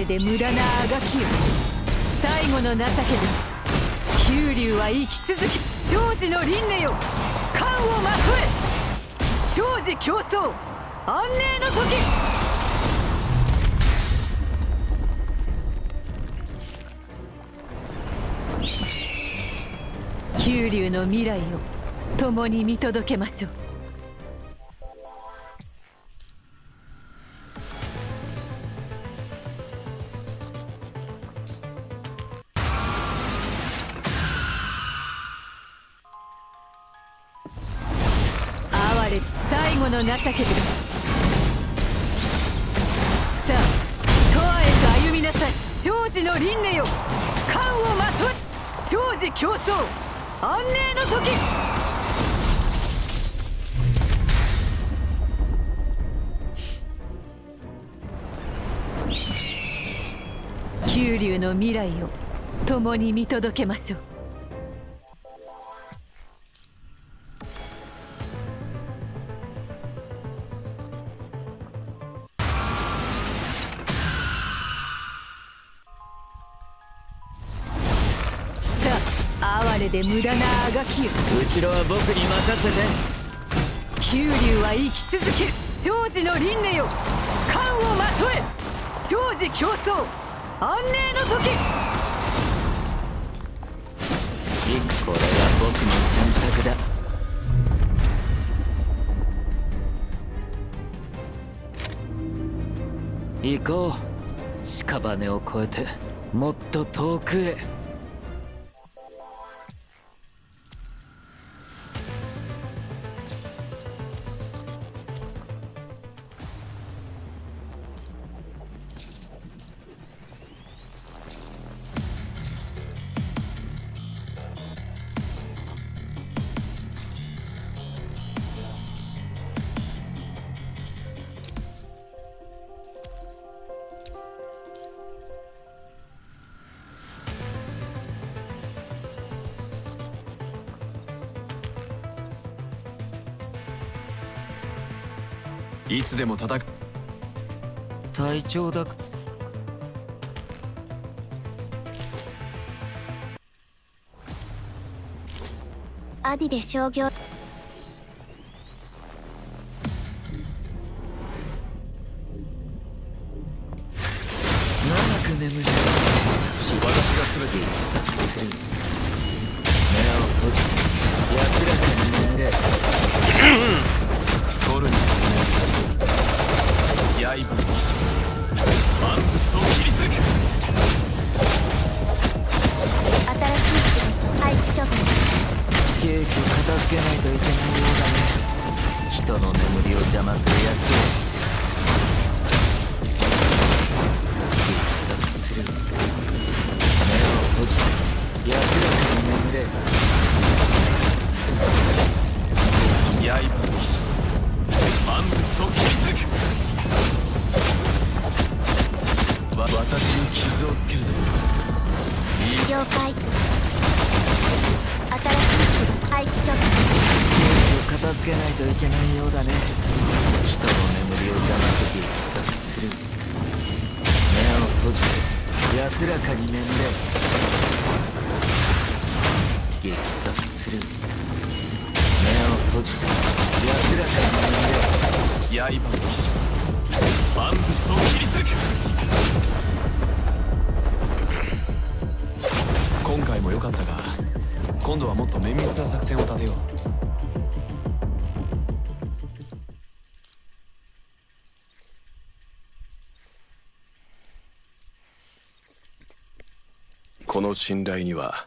れで無駄なあがきよ。最後の情けです。九竜は生き続き、生死の輪廻よ。冠をまとえ。生死競争、安寧の時。九竜の未来を共に見届けましょう。哀れ最後の情けです。さあ、永遠と歩みなさい。生死の輪廻よ。冠をまとえ。生死競争、安寧の時。九竜の未来を共に見届けましょう。哀れで無駄なあがきよ。後ろは僕に任せて。九竜は生き続ける。生死の輪廻よ。冠をまとえ。生死競争、安寧の時。これが僕の選択だ。行こう。屍を越えてもっと遠くへ。いつでも叩く。体調だ。アディベ商業。長く眠れ。私が全て目を閉じて安らかに眠れ。ゴルに刃の騎士万物を切り裂く。新しい廃棄処分。ケーキ片付けないといけないようだね。人の眠りを邪魔するやつを激殺する。目を閉じて安らかに眠れ。刃の騎士万物を切り裂く。私に傷をつけると了解。新しい廃棄処分。ケーキを片付けないといけないようだね。人の眠りを邪魔して激殺する。目を閉じて安らかに眠れ。激殺する。目を閉じて安らかに眠れ。刃の騎士万物を切り裂く。今回も良かったが、今度はもっと綿密な作戦を立てよう。この信頼には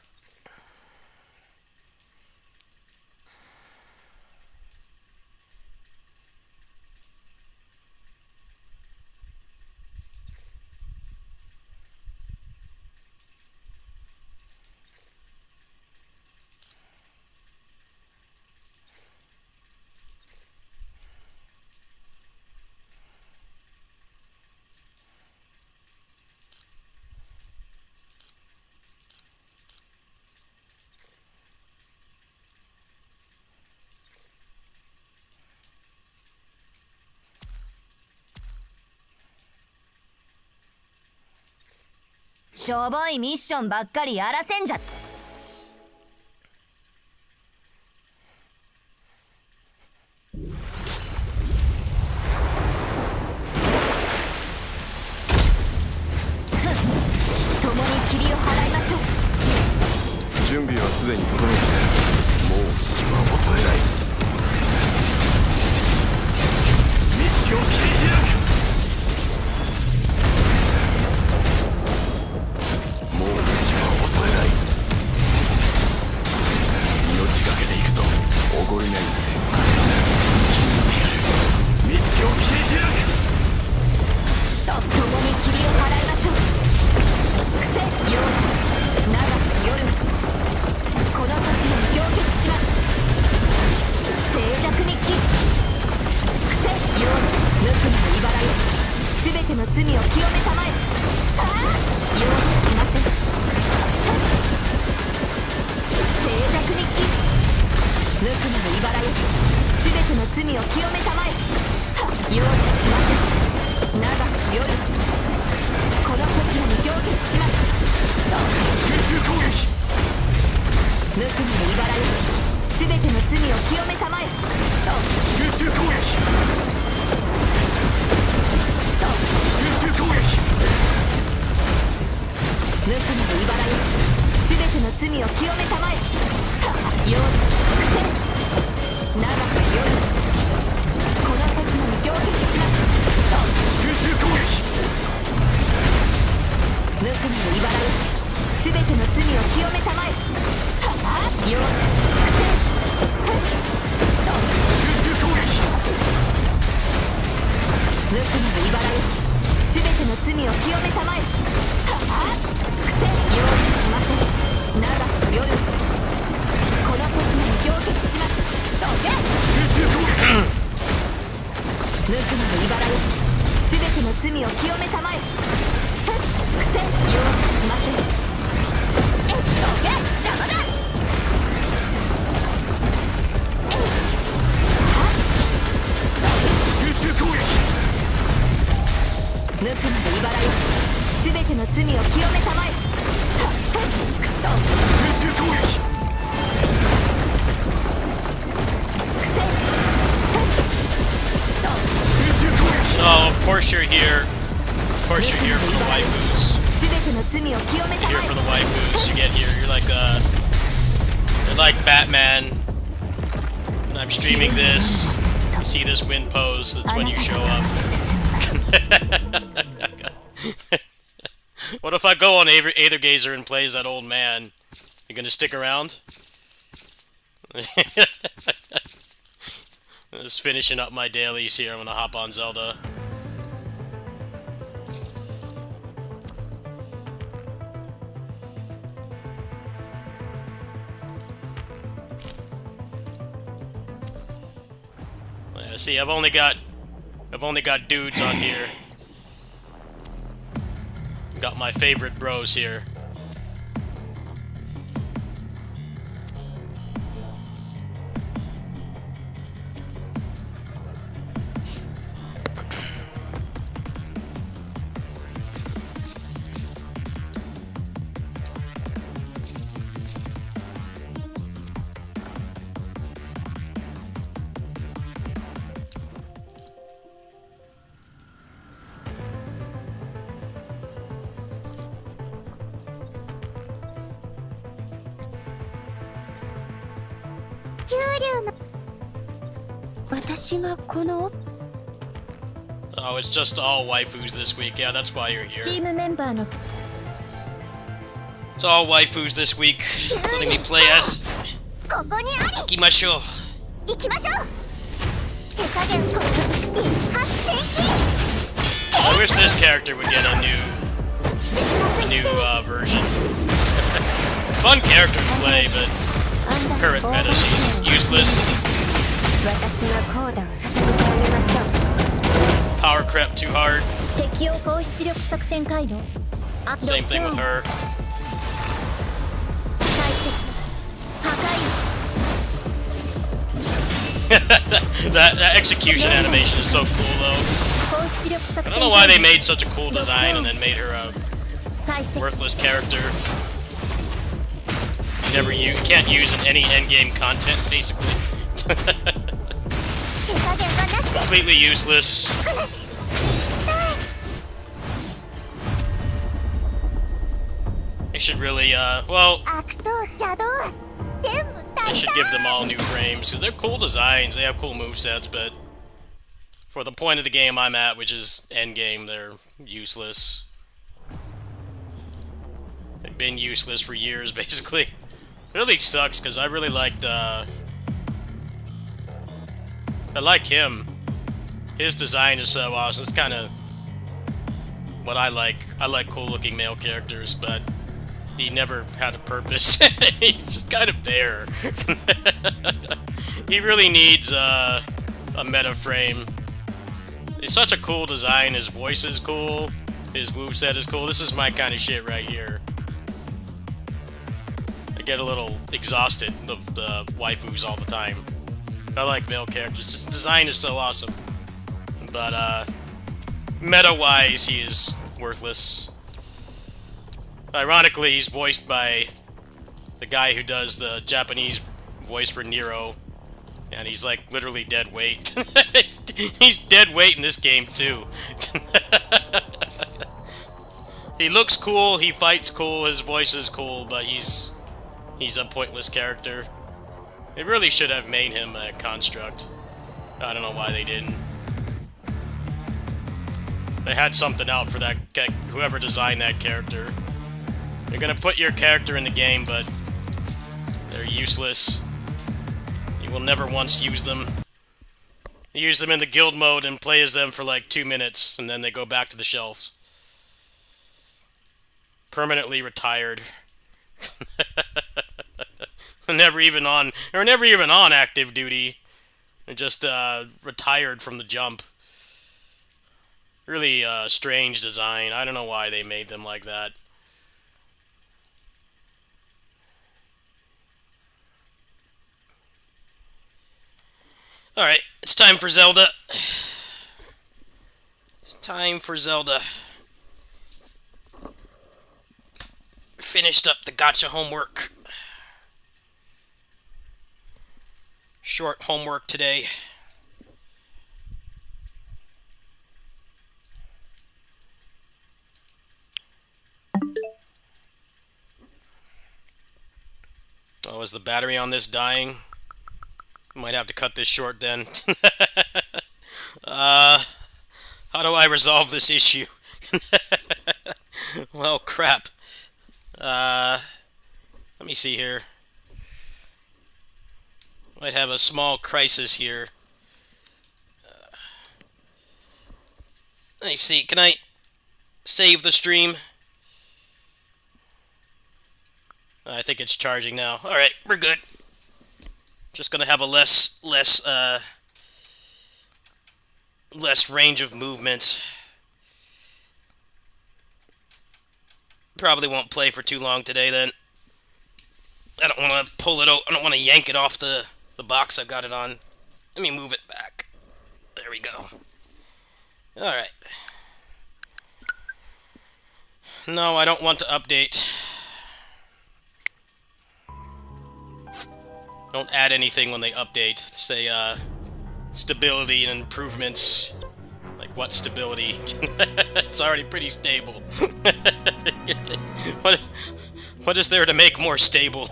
しょぼいミッションばっかりやらせんじゃ。共に霧を払いましょう。準備はすでに整っている。もう死は恐れない。道を切り開く。もう死は恐れない。命がけでいくぞ。おごりないぜ。道を切り開く。共に霧を払いましょう。粛清よし長く夜この時の氷結します。静寂に切る。粛清よし無垢なる茨よ。全ての罪を清めたまえ。ああよししません。静寂に切る。無垢なる茨よ。全ての罪を清めたまえ。よししません。長く夜この時に氷結します。集中攻撃。無垢なる茨よ。全ての罪を清めたまえ。集中攻撃。集中攻撃。無垢なる茨よ。全ての罪を清めたまえ。よし粛清長く夜この時に氷結します。集中攻撃。無垢なる茨よ。全ての罪を清めたまえ。よし粛清集中攻撃。無垢なる茨よ。全ての罪を清めたまえ。粛清よししません。長く夜この時に氷結します。どけ集中攻撃。無垢なる茨よ。全ての罪を清めたまえ。粛清よししません。どけ邪魔だ。集中攻撃。無垢なる茨よ。全ての罪を清めたまえ。集中攻撃。Oh, of course you're here. Of course you're here for the waifus. 全ての罪を清めた You're ま here え。 for the waifus. You get here. You're like Batman. And I'm streaming this. You see this wind pose. That's when you show up. What if I go on Aethergazer and plays that old man? You gonna stick around? Just finishing up my dailies here. I'm gonna hop on Zelda. Yeah, see, I've only got dudes on here. Got my favorite bros here. Oh, it's just all waifus this week. Yeah, that's why you're here. チームメンバーの It's all waifus this week. So letting me play as ここにあり。 Ikimashou. 行きましょう。手加減この発電機。 I wish this character would get a new version. Fun character to play, but current meta, she's useless. 私のコーダを捧げてあげましょう。 Power crept too hard. 敵を高出力作戦回路。 Same thing with her. 大敵破壊。 that execution animation is so cool, though. 高出力作 I 戦 don't know why they made such a cool design and then made her a worthless character. Can't use in any endgame content, basically. Completely useless. They should really, well, I should give them all new frames, because they're cool designs, they have cool movesets, but for the point of the game I'm at, which is endgame, they're useless. They've been useless for years, basically. It really sucks, because I really liked, I like him. His design is so awesome. It's kind of what I like. I like cool-looking male characters, but he never had a purpose. He's just kind of there. He really needs a meta frame. He's such a cool design. His voice is cool. His moveset is cool. This is my kind of shit right here. I get a little exhausted of the waifus all the time. I like male characters. His design is so awesome. But, meta-wise, he is worthless. Ironically, he's voiced by the guy who does the Japanese voice for Nero. And he's, like, literally dead weight. He's dead weight in this game, too. He looks cool, he fights cool, his voice is cool, but he's a pointless character. They really should have made him a construct. I don't know why they didn't. They had something out for that whoever designed that character. You're gonna put your character in the game, but they're useless. You will never once use them. You use them in the guild mode and play as them for like 2 minutes, and then they go back to the shelves. Permanently retired. Never even on active duty. They're just retired from the jump. Really strange design. I don't know why they made them like that. Alright, it's time for Zelda. It's time for Zelda. Finished up the gacha homework. Short homework today. Oh, is the battery on this dying? Might have to cut this short then. How do I resolve this issue? Well, crap. Let me see here. Might have a small crisis here. Let me see. Can I save the stream? I think it's charging now. Alright, we're good. Just gonna have a less range of movement. Probably won't play for too long today then. I don't want to pull it out. I don't want to yank it off the box I've got it on. Let me move it back. There we go. Alright. No, I don't want to update. Don't add anything when they update. Say, stability and improvements. Like, what stability? It's already pretty stable. What is there to make more stable?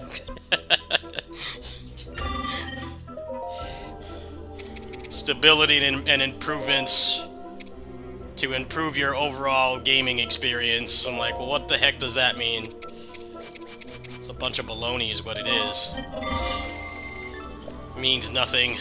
Stability and improvements to improve your overall gaming experience. I'm like, well, what the heck does that mean? It's a bunch of baloney is what it is. Means nothing.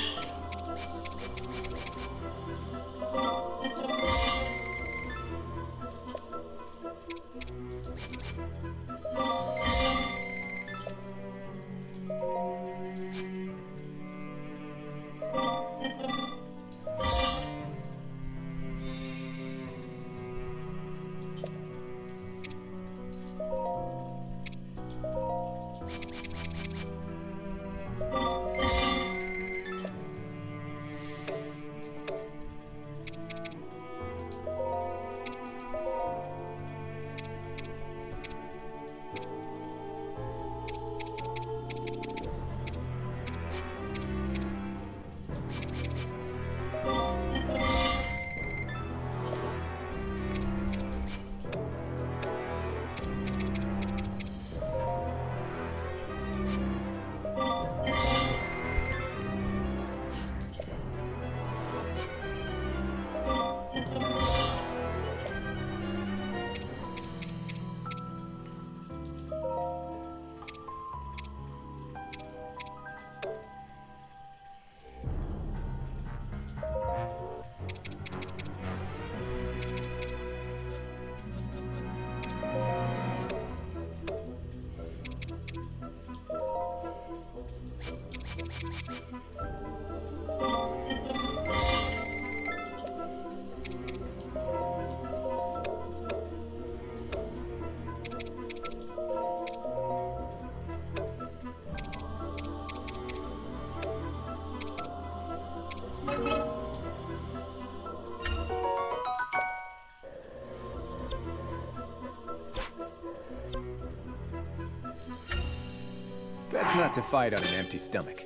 Best not to fight on an empty stomach.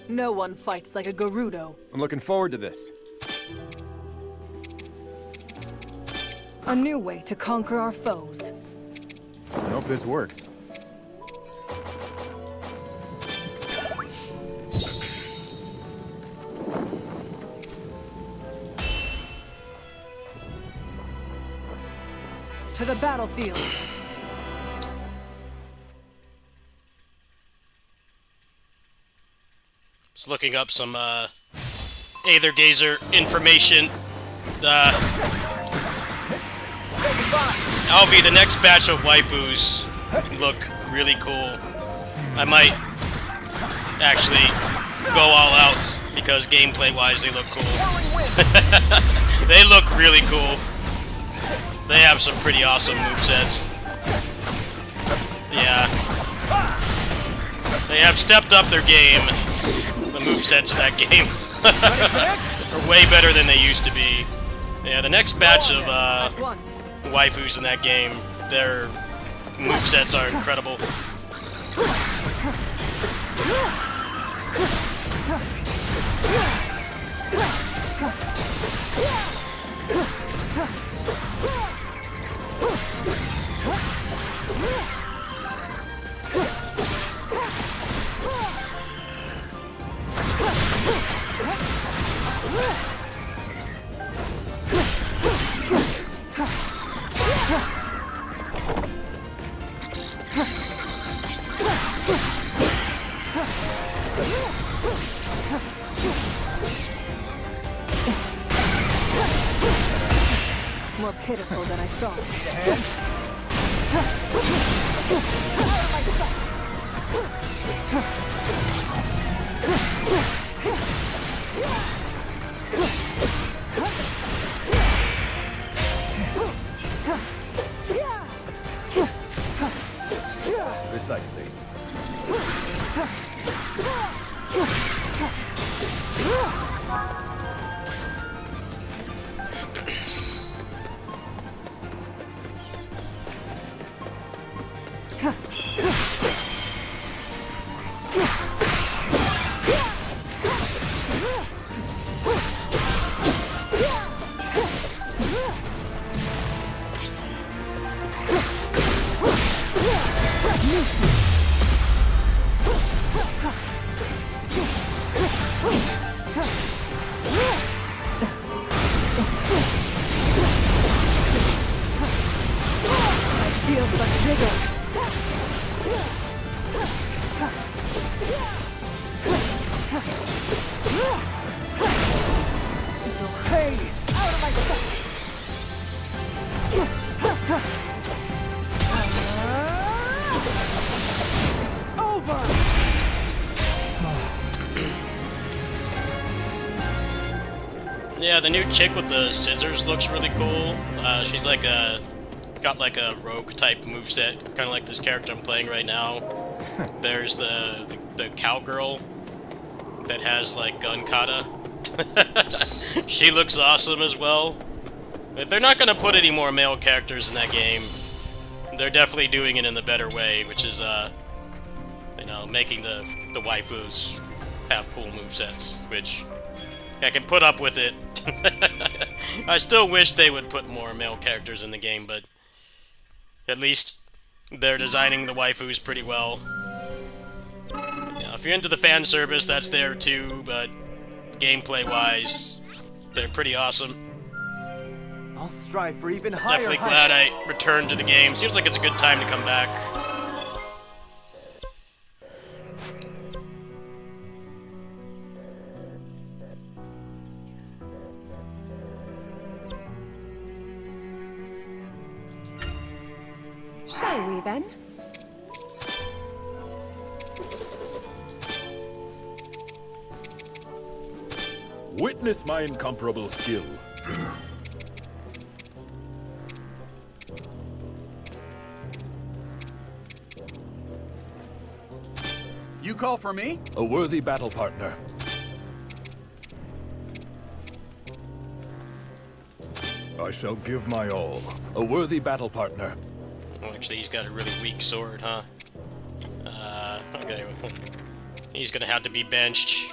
No one fights like a Gerudo. I'm looking forward to this. A new way to conquer our foes. I hope this works. To the battlefield. Just looking up some Aether Gazer information. Alvi, the next batch of waifus look really cool. I might actually go all out because gameplay-wise they look cool. They look really cool. They have some pretty awesome movesets. Yeah. They have stepped up their game. The movesets in that game are way better than they used to be. Yeah, the next batch of waifus in that game, their movesets are incredible. More pitiful than I thought. Precisely. Feels like vigor. Hey, out of my sight. It's over. Yeah, the new chick with the scissors looks really cool. She's like got like a rogue type moveset, kind of like this character I'm playing right now. There's the cowgirl that has like gun kata. She looks awesome as well. But they're not gonna put any more male characters in that game. They're definitely doing it in the better way, which is you know, making the waifus have cool movesets, which I can put up with it. I still wish they would put more male characters in the game, but at least they're designing the waifus pretty well. You know, if you're into the fan service, that's there too, but gameplay-wise, they're pretty awesome. I'll strive for even higher Definitely glad I returned to the game. Seems like it's a good time to come back. Shall we then? Witness my incomparable skill. You call for me? A worthy battle partner. I shall give my all. A worthy battle partner. Well, actually, he's got a really weak sword, huh? Okay. He's gonna have to be benched.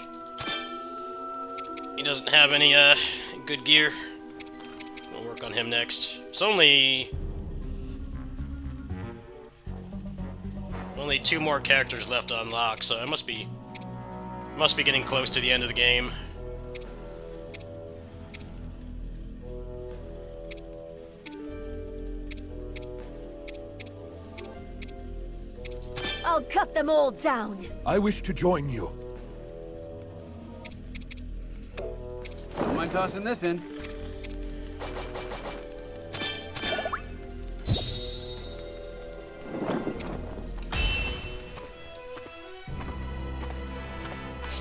He doesn't have any, good gear. We'll work on him next. It's only 2 more characters left to unlock, so I must be getting close to the end of the game. I'll cut them all down. I wish to join you. Don't mind tossing this in.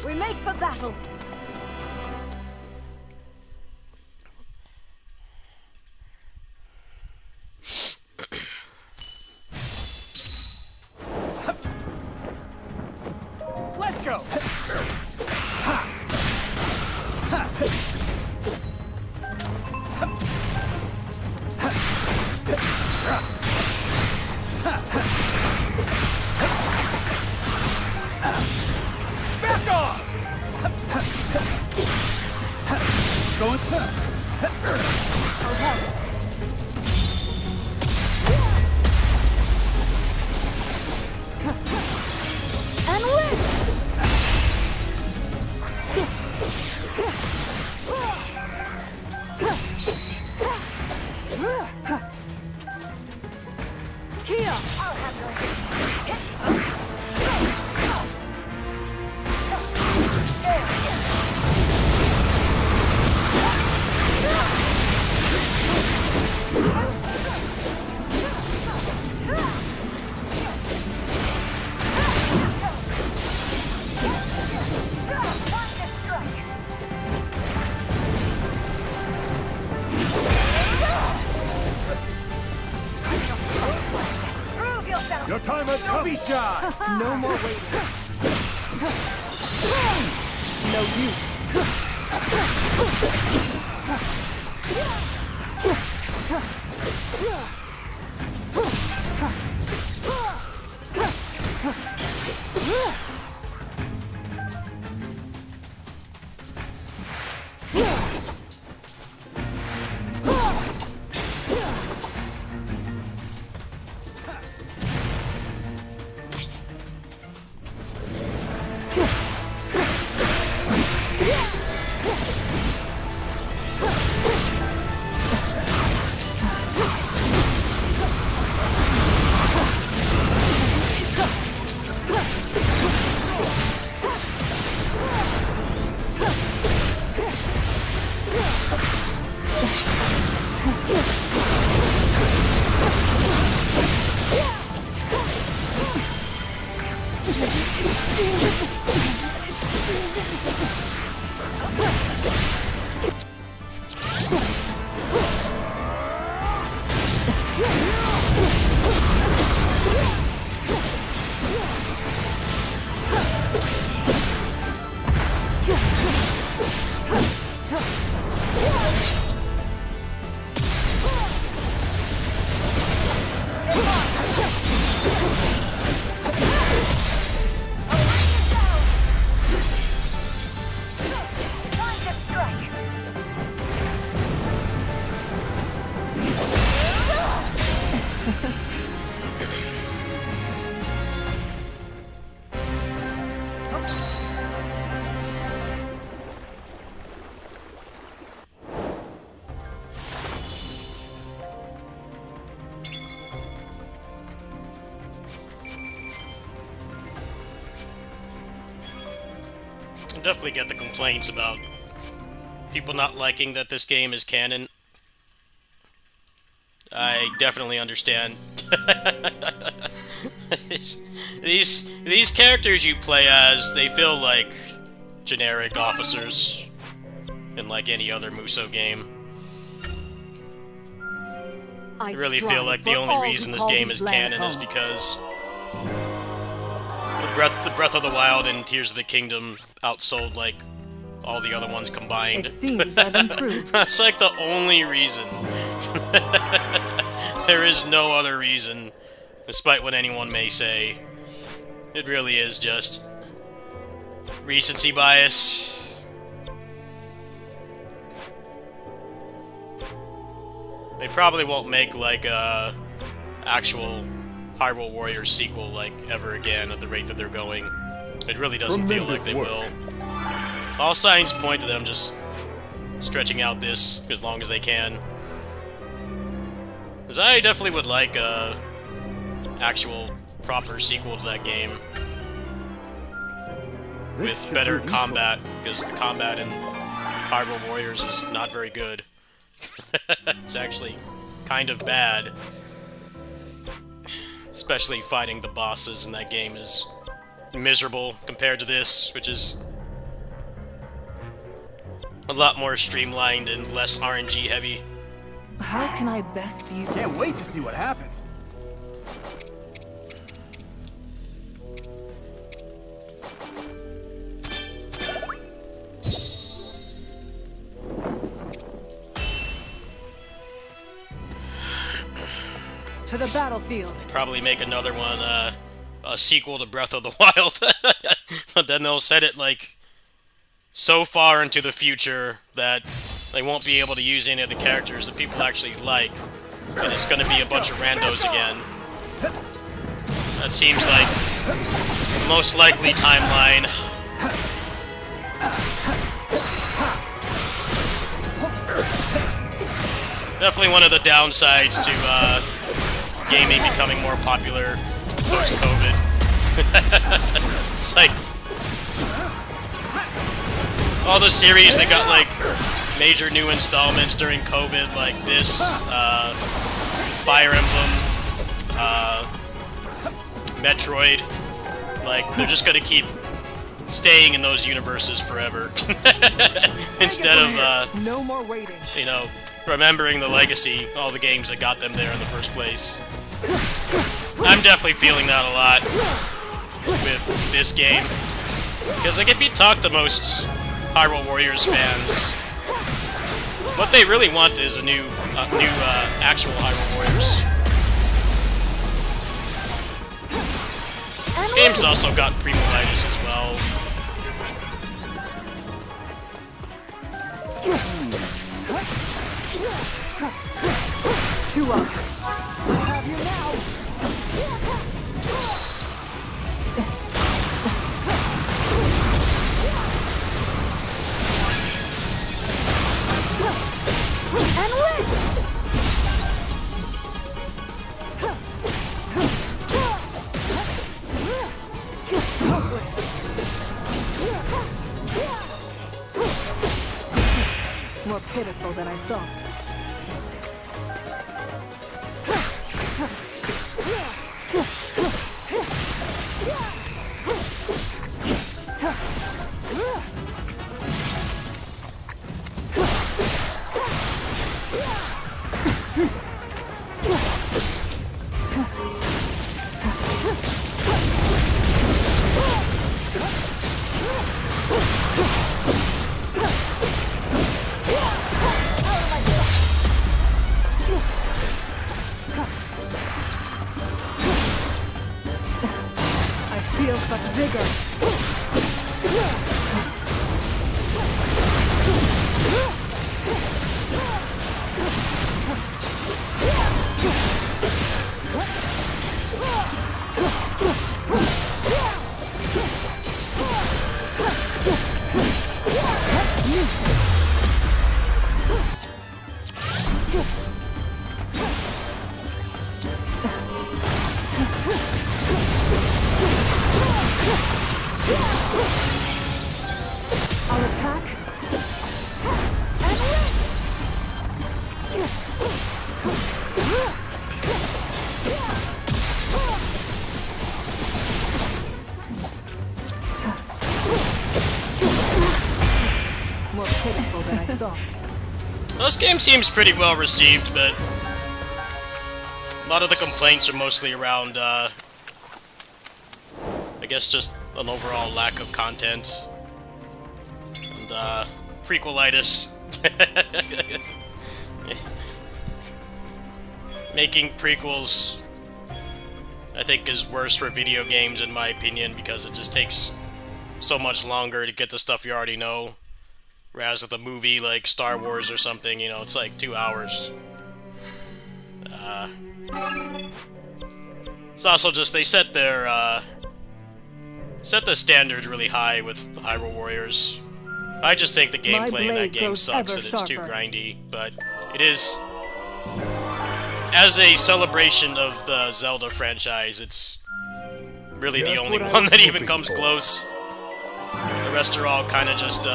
We make for battle. Let's go! Back off! Going. And win! Kia! I'll handle Prove yourself! Your time has come. Be shy! No more waiting. No use. Definitely get the complaints about people not liking that this game is canon. I definitely understand. these characters you play as, they feel like generic officers in like any other Musou game. I really feel like the only reason this game is canon is because the Breath of the Wild and Tears of the Kingdom outsold like all the other ones combined. It seems I've improved. That's like the only reason. There is no other reason, despite what anyone may say. It really is just recency bias. They probably won't make like a actual Hyrule Warriors sequel like ever again at the rate that they're going. It really doesn't feel like they will. All signs point to them just stretching out this as long as they can. Because I definitely would like a actual proper sequel to that game with better combat, because the combat in Hyrule Warriors is not very good. It's actually kind of bad. Especially fighting the bosses in that game is miserable compared to this, which is a lot more streamlined and less RNG heavy. How can I best use... Can't wait to see what happens. To the battlefield. Probably make another one, a sequel to Breath of the Wild. But then they'll set it, like, so far into the future that they won't be able to use any of the characters that people actually like. And it's gonna be a bunch of randos again. That seems like the most likely timeline. Definitely one of the downsides to, gaming becoming more popular post-COVID. It's like all the series that got like major new installments during COVID, like this, Fire Emblem, Metroid, like they're just gonna keep staying in those universes forever. Instead of no more waiting. you know, remembering the legacy, all the games that got them there in the first place. I'm definitely feeling that a lot with this game. Because, like, if you talk to most Hyrule Warriors fans, what they really want is a new actual Hyrule Warriors. This game's also got premolitis as well. Two others. I have you now. And win. More pitiful than I thought. not. This game seems pretty well received, but a lot of the complaints are mostly around, I guess just an overall lack of content. And, prequelitis. Making prequels, I think, is worse for video games, in my opinion, because it just takes so much longer to get the stuff you already know. Whereas with a movie like Star Wars or something, you know, it's like 2 hours. It's also just they set the standard really high with Hyrule Warriors. I just think the gameplay in that game sucks and it's too grindy, but it is, as a celebration of the Zelda franchise, it's really the only one that even comes close. The rest are all kind of just,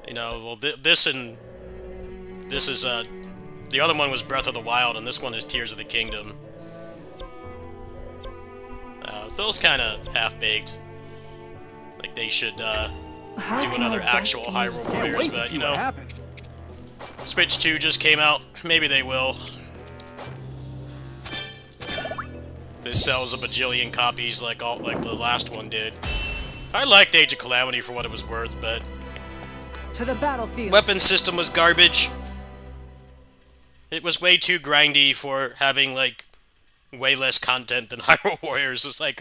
you know, well, this is, the other one was Breath of the Wild, and this one is Tears of the Kingdom. It feels kind of half-baked. Like they should, do another actual Hyrule Warriors, but, you know, Switch 2 just came out. Maybe they will. This sells a bajillion copies like the last one did. I liked Age of Calamity for what it was worth, but To the battlefield. weapon system was garbage. It was way too grindy for having, like, way less content than Hyrule Warriors. It was, like,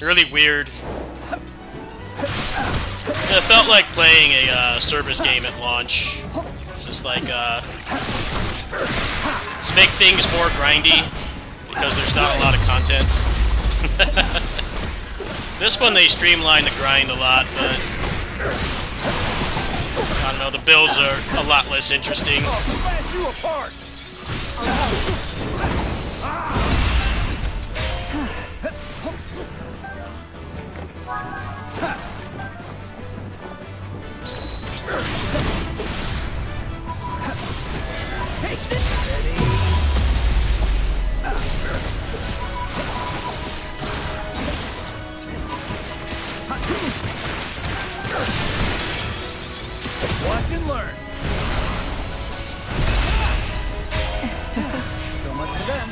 really weird. It felt like playing a service game at launch. Just like, just make things more grindy, because there's not a lot of content. This one, they streamlined the grind a lot, but I don't know, the builds are a lot less interesting. Smash you apart! Watch and learn. So much for them.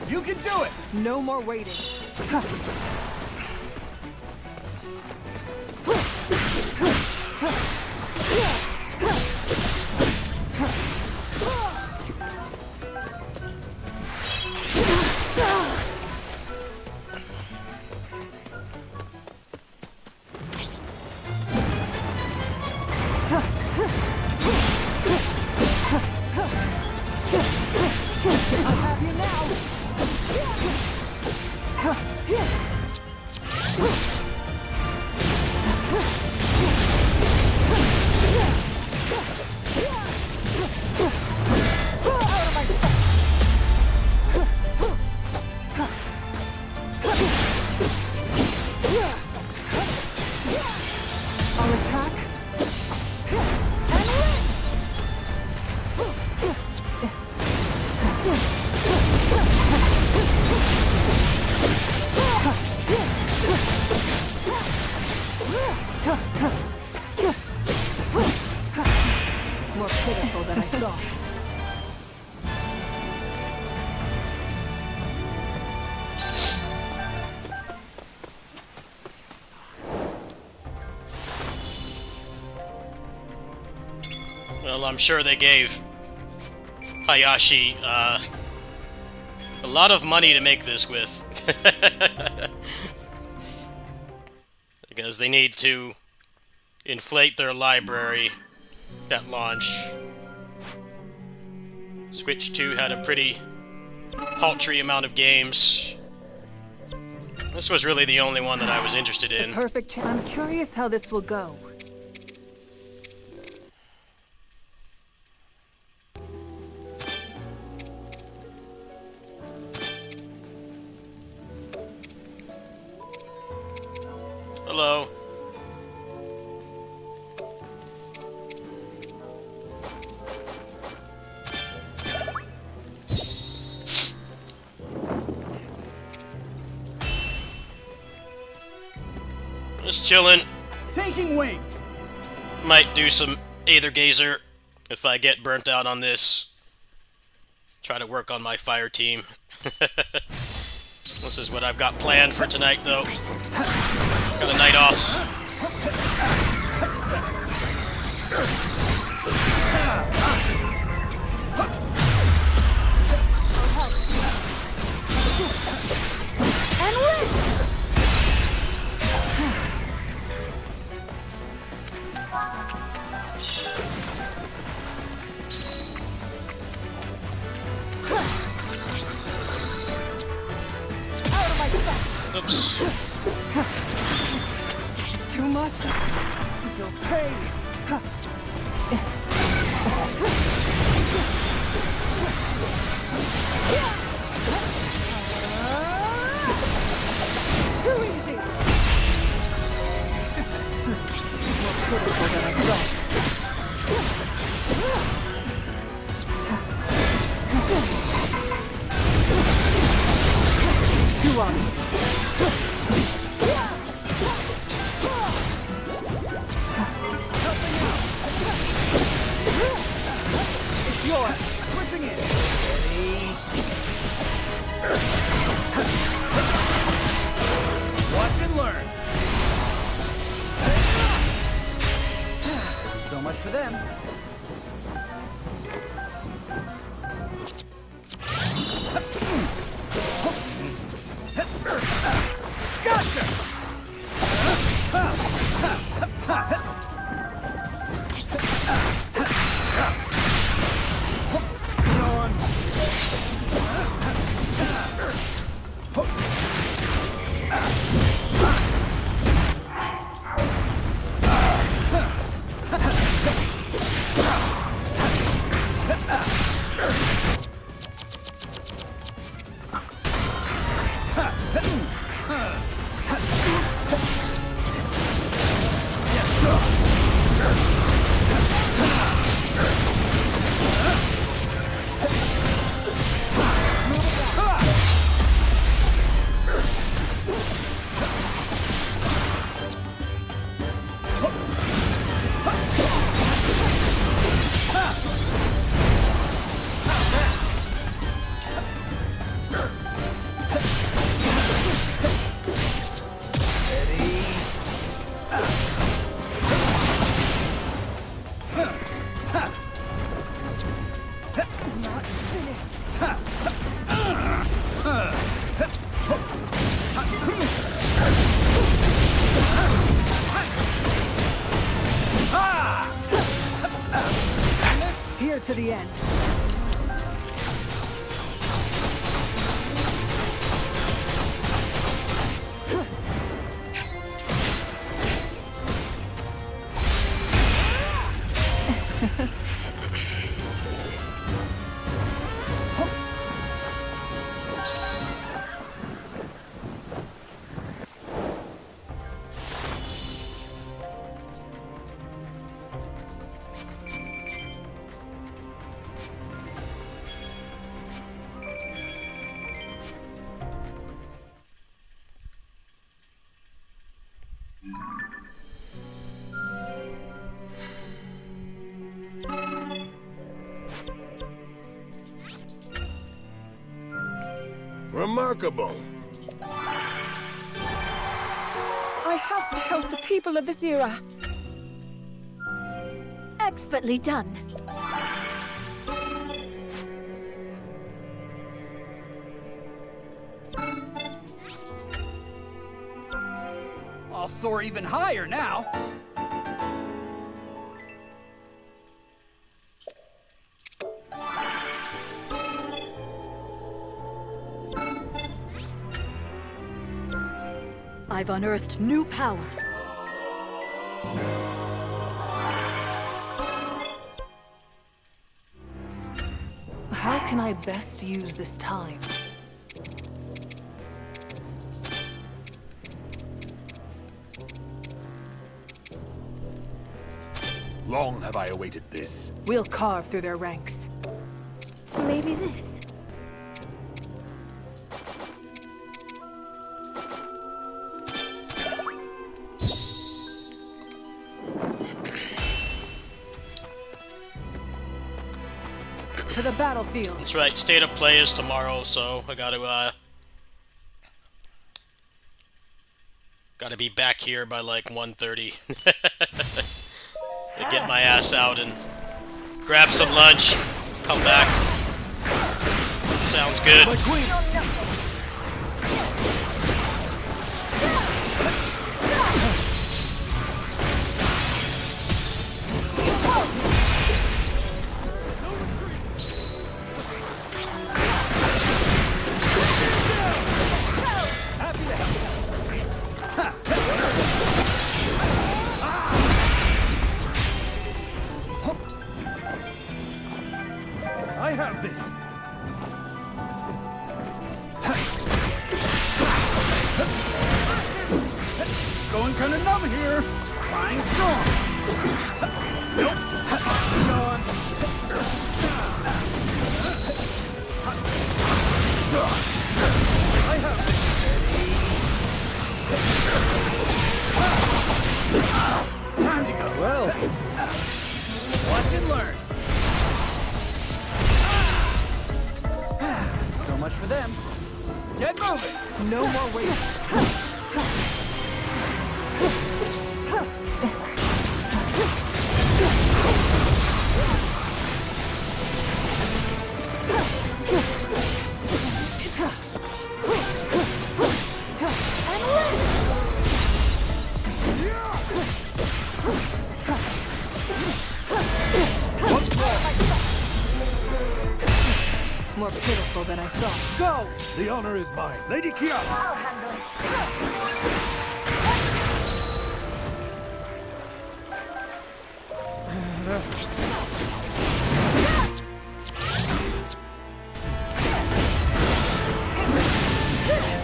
You can do it! No more waiting. I'll have you I'll attack. More pitiful than I thought. Well, I'm sure they gave Hayashi a lot of money to make this with. Because they need to inflate their library at launch. Switch 2 had a pretty paltry amount of games. This was really the only one that I was interested in. Perfect. I'm curious how this will go. Hello. Just chilling. Taking wing. Might do some Aether Gazer if I get burnt out on this. Try to work on my fire team. This is what I've got planned for tonight, though. Got a night off. And win! Out of my sight! Oops. Too much. Feel pain. Too easy. Too obvious. It's yours. Pushing in. Watch and learn. So much for them. Gotcha! Here to the end. Remarkable. I have to help the people of this era. Expertly done. I'll soar even higher now. I've unearthed new power. How can I best use this time? Long have I awaited this. We'll carve through their ranks. Maybe this. To the battlefield. That's right, state of play is tomorrow, so I gotta be back here by like 1:30. Get my ass out and grab some lunch, come back. Sounds good. I have this. Going kind of numb here. Flying strong. Nope. Gone. I have this. Time to go. Well, watch and learn. So much for them. Get moving. No more waiting. More pitiful than I thought. Go. The honor is mine. Lady Kiara! I'll handle it.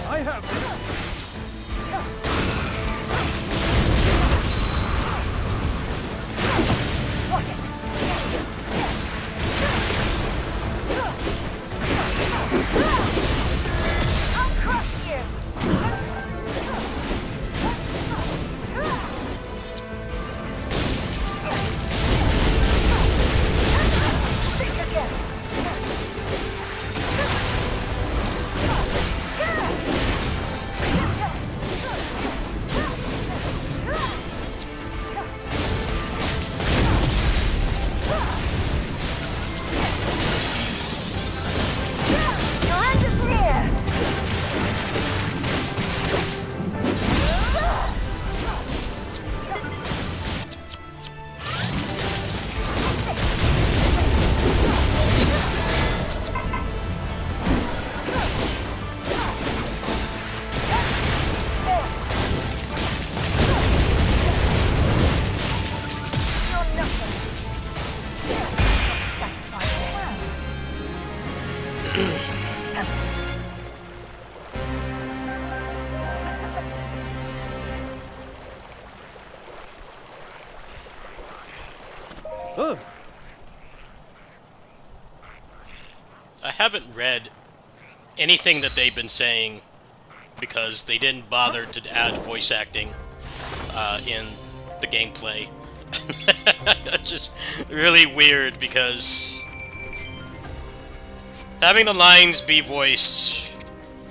I have this. Watch it. I'll crush you. Think again. Your end is near. You're nothing. Satisfying. I haven't read anything that they've been saying because they didn't bother to add voice acting in the gameplay. That's just really weird because having the lines be voiced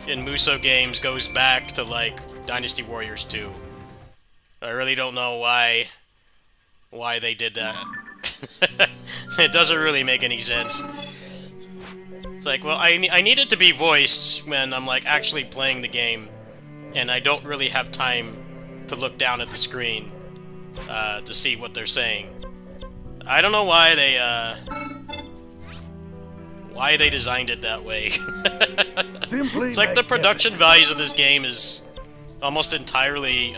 in Musou games goes back to like Dynasty Warriors 2. I really don't know why they did that. It doesn't really make any sense. It's like, well, I need it to be voiced when I'm like actually playing the game, and I don't really have time to look down at the screen to see what they're saying. I don't know why they designed it that way. Simply It's like the production values of this game is almost entirely,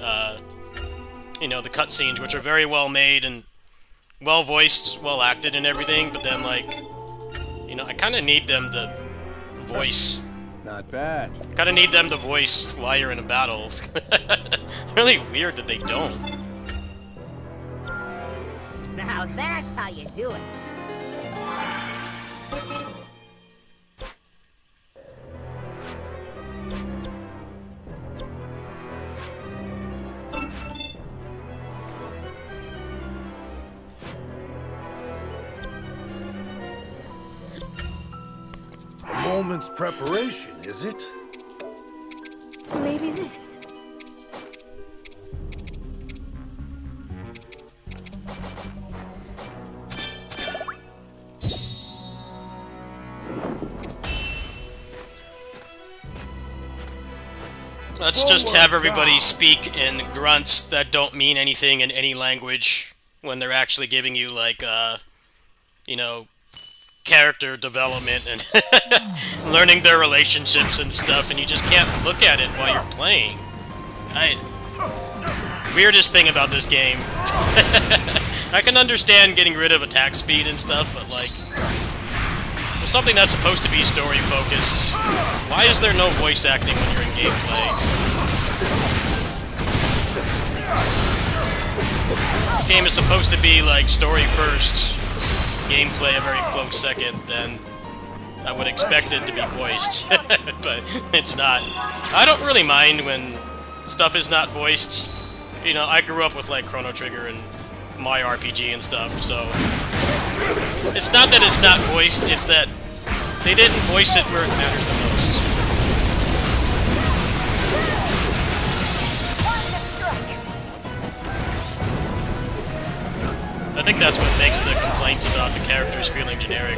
you know, the cutscenes, which are very well made and well voiced, well acted and everything, but then, like, you know, I kind of need them to voice. Not bad. Kind of need them to voice while you're in a battle. Really weird that they don't. Now Now that's how you do it. A moment's preparation, is it? Maybe this. Let's just have everybody speak in grunts that don't mean anything in any language when they're actually giving you, like, you know, character development and learning their relationships and stuff, and you just can't look at it while you're playing. Weirdest thing about this game. I can understand getting rid of attack speed and stuff, but, like, for something that's supposed to be story-focused, why is there no voice acting when you're in gameplay? This game is supposed to be, like, story-first, gameplay a very close second, then I would expect it to be voiced, but it's not. I don't really mind when stuff is not voiced. You know, I grew up with, like, Chrono Trigger and my RPG and stuff, so it's not that it's not voiced, it's that they didn't voice it where it matters the most. I think that's what makes the complaints about the characters feeling generic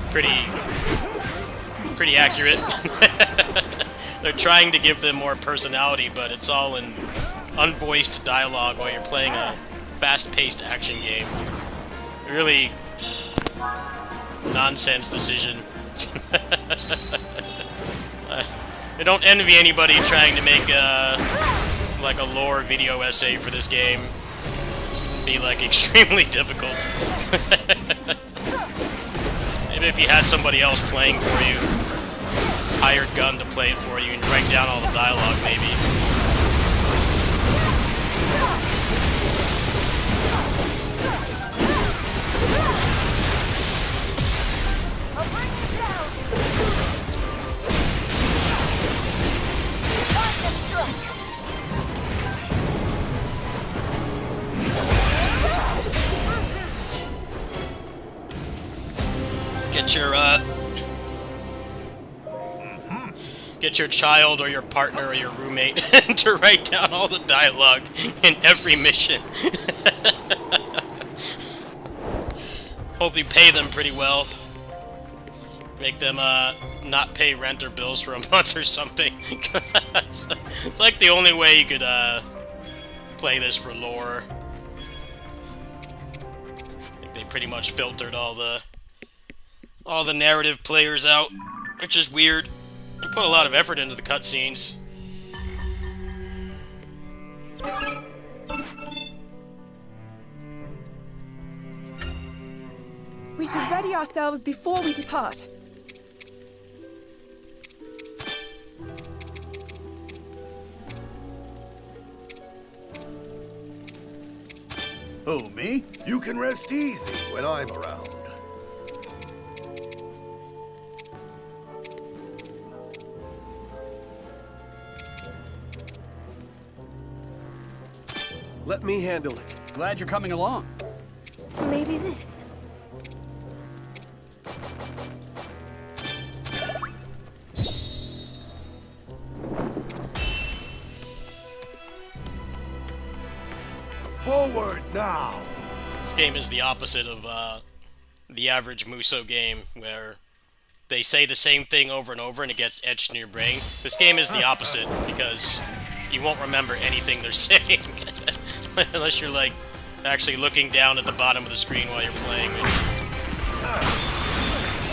pretty accurate. They're trying to give them more personality, but it's all in unvoiced dialogue while you're playing a fast-paced action game. Really nonsense decision. I don't envy anybody trying to make like a lore video essay for this game. It'd be like extremely difficult. Maybe if you had somebody else playing for you, hired gun to play it for you, and write down all the dialogue, maybe. Get your child or your partner or your roommate to write down all the dialogue in every mission. Hope you pay them pretty well. Make them not pay rent or bills for a month or something. It's like the only way you could play this for lore. I think they pretty much filtered all the narrative players out, which is weird. They put a lot of effort into the cutscenes. We should ready ourselves before we depart. Who, me? You can rest easy when I'm around. Let me handle it. Glad you're coming along. Maybe this. Forward now! This game is the opposite of the average Musou game, where they say the same thing over and over and it gets etched in your brain. This game is the opposite, because you won't remember anything they're saying. Unless you're, like, actually looking down at the bottom of the screen while you're playing.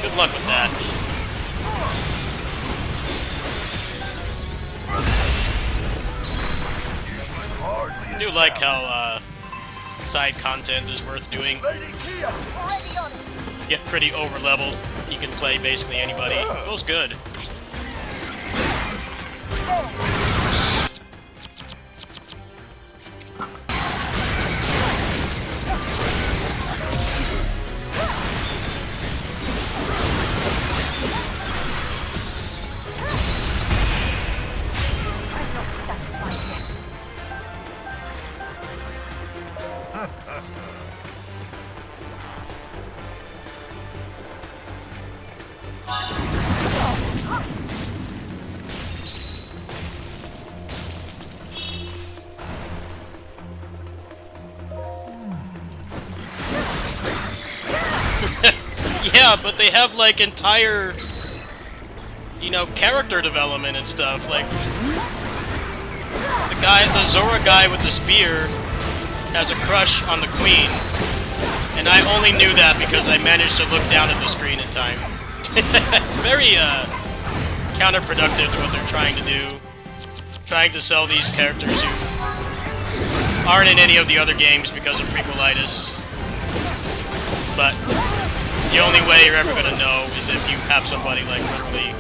Good luck with that. I do like how side content is worth doing. Get pretty over-leveled. You can play basically anybody. It feels good. Yeah, but they have, like, entire, you know, character development and stuff. Like, the Zora guy with the spear has a crush on the queen. And I only knew that because I managed to look down at the screen in time. It's very, counterproductive to what they're trying to do. Trying to sell these characters who aren't in any of the other games because of prequelitis. But the only way you're ever gonna know is if you have somebody, like, literally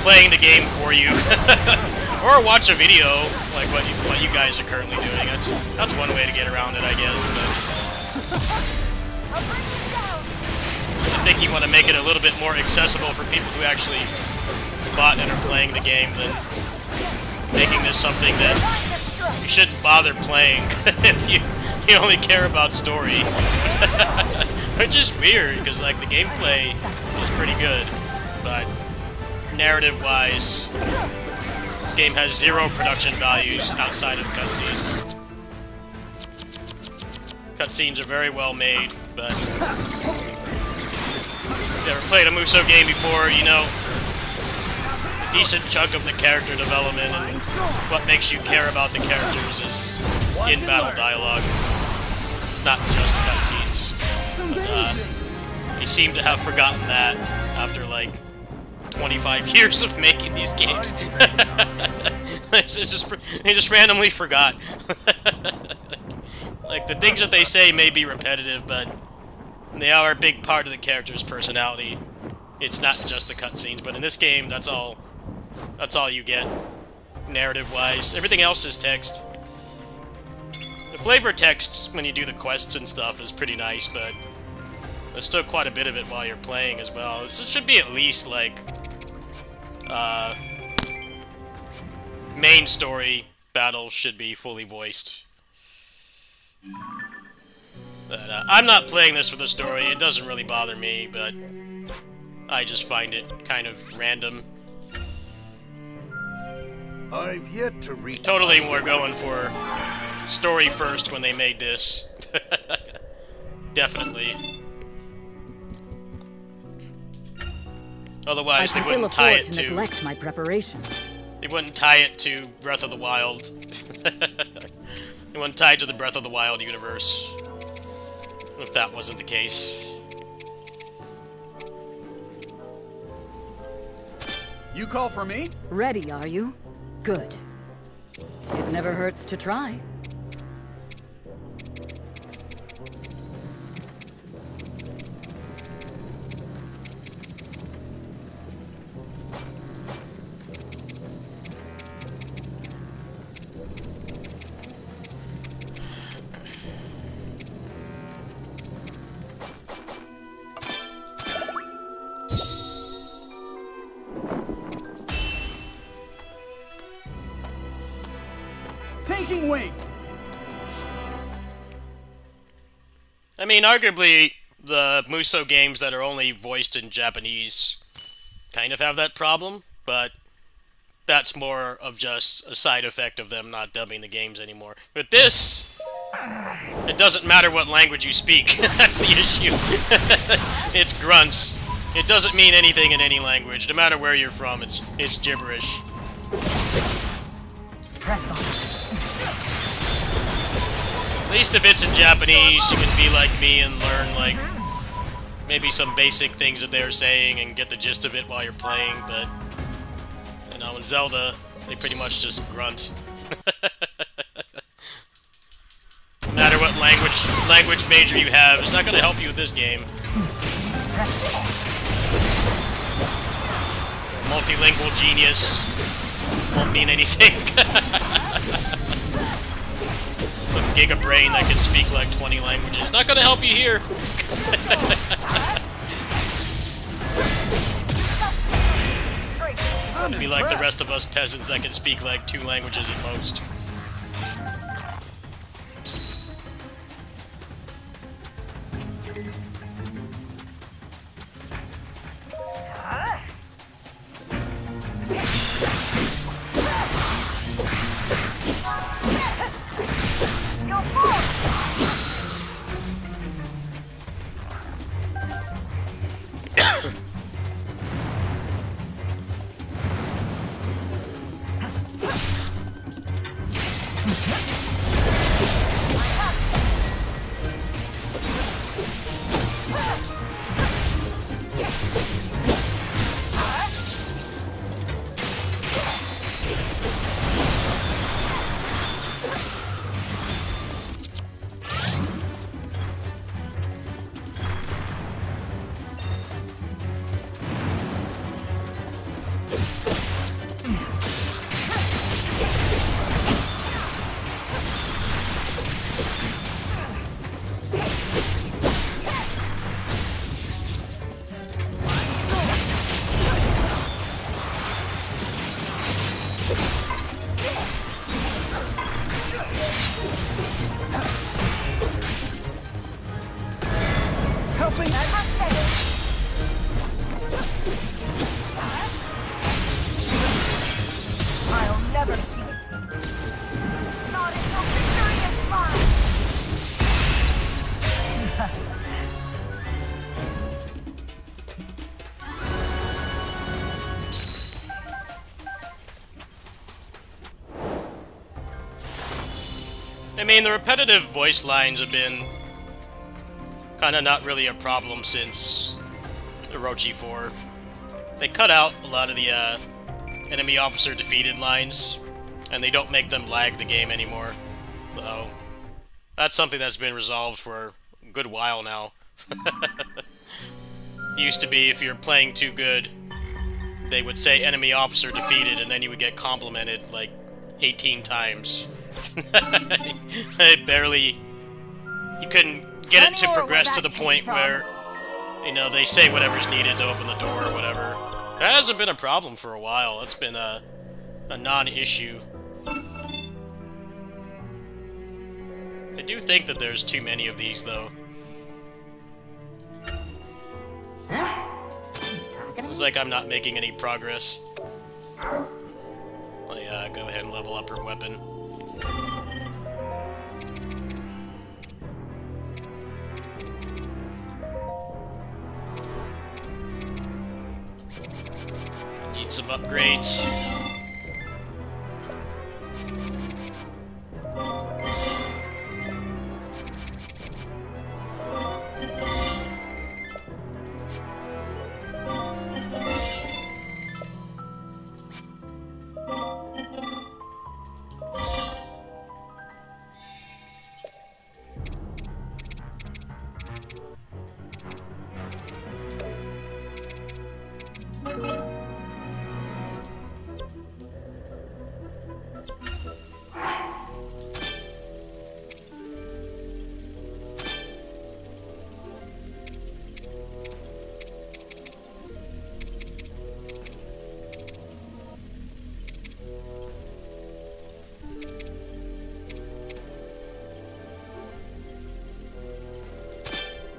playing the game for you. Or watch a video, like what you guys are currently doing. That's one way to get around it, I guess. But I think you want to make it a little bit more accessible for people who actually bought and are playing the game than making this something that you shouldn't bother playing if you only care about story. Which is weird, because, like, the gameplay is pretty good, but narrative-wise, this game has zero production values outside of cutscenes. Cutscenes are very well made, but if you ever played a Musou game before, you know, a decent chunk of the character development and what makes you care about the characters is in-battle dialogue. It's not just cutscenes. But, they seem to have forgotten that after, like, 25 years of making these games. They just randomly forgot. Like, the things that they say may be repetitive, but they are a big part of the character's personality. It's not just the cutscenes, but in this game, that's all you get, narrative-wise. Everything else is text. The flavor text, when you do the quests and stuff, is pretty nice, but there's still quite a bit of it while you're playing as well. It should be at least, like, main story battles should be fully voiced. But, I'm not playing this for the story. It doesn't really bother me, but I just find it kind of random. I've yet to reach. Totally were going for story first when they made this. Definitely. Otherwise, they wouldn't tie it to neglect my preparations. They wouldn't tie it to Breath of the Wild. They wouldn't tie it to the Breath of the Wild universe. If that wasn't the case. You call for me? Ready, are you? Good. It never hurts to try. Taking wing. I mean, arguably, the Musou games that are only voiced in Japanese kind of have that problem, but that's more of just a side effect of them not dubbing the games anymore. With this, it doesn't matter what language you speak. That's the issue. It's grunts. It doesn't mean anything in any language. No matter where you're from, it's gibberish. Press on. At least if it's in Japanese, you can be like me and learn, like, maybe some basic things that they're saying and get the gist of it while you're playing, but, you know, in Zelda, they pretty much just grunt. No matter what language major you have, it's not going to help you with this game. Multilingual genius won't mean anything. Some giga brain that can speak like 20 languages. Not gonna help you here. Be like the rest of us peasants that can speak like 2 languages at most. Helping. I'll never cease. Not until victory is mine. I mean, the repetitive voice lines have been kind of not really a problem since Orochi 4. They cut out a lot of the enemy officer defeated lines, and they don't make them lag the game anymore. So that's something that's been resolved for a good while now. Used to be, if you're playing too good, they would say enemy officer defeated, and then you would get complimented like 18 times. You couldn't get it to progress to the point where, you know, they say whatever's needed to open the door or whatever. That hasn't been a problem for a while. It's been a non-issue. I do think that there's too many of these, though. Looks like I'm not making any progress. I'll go ahead and level up her weapon. Need some upgrades.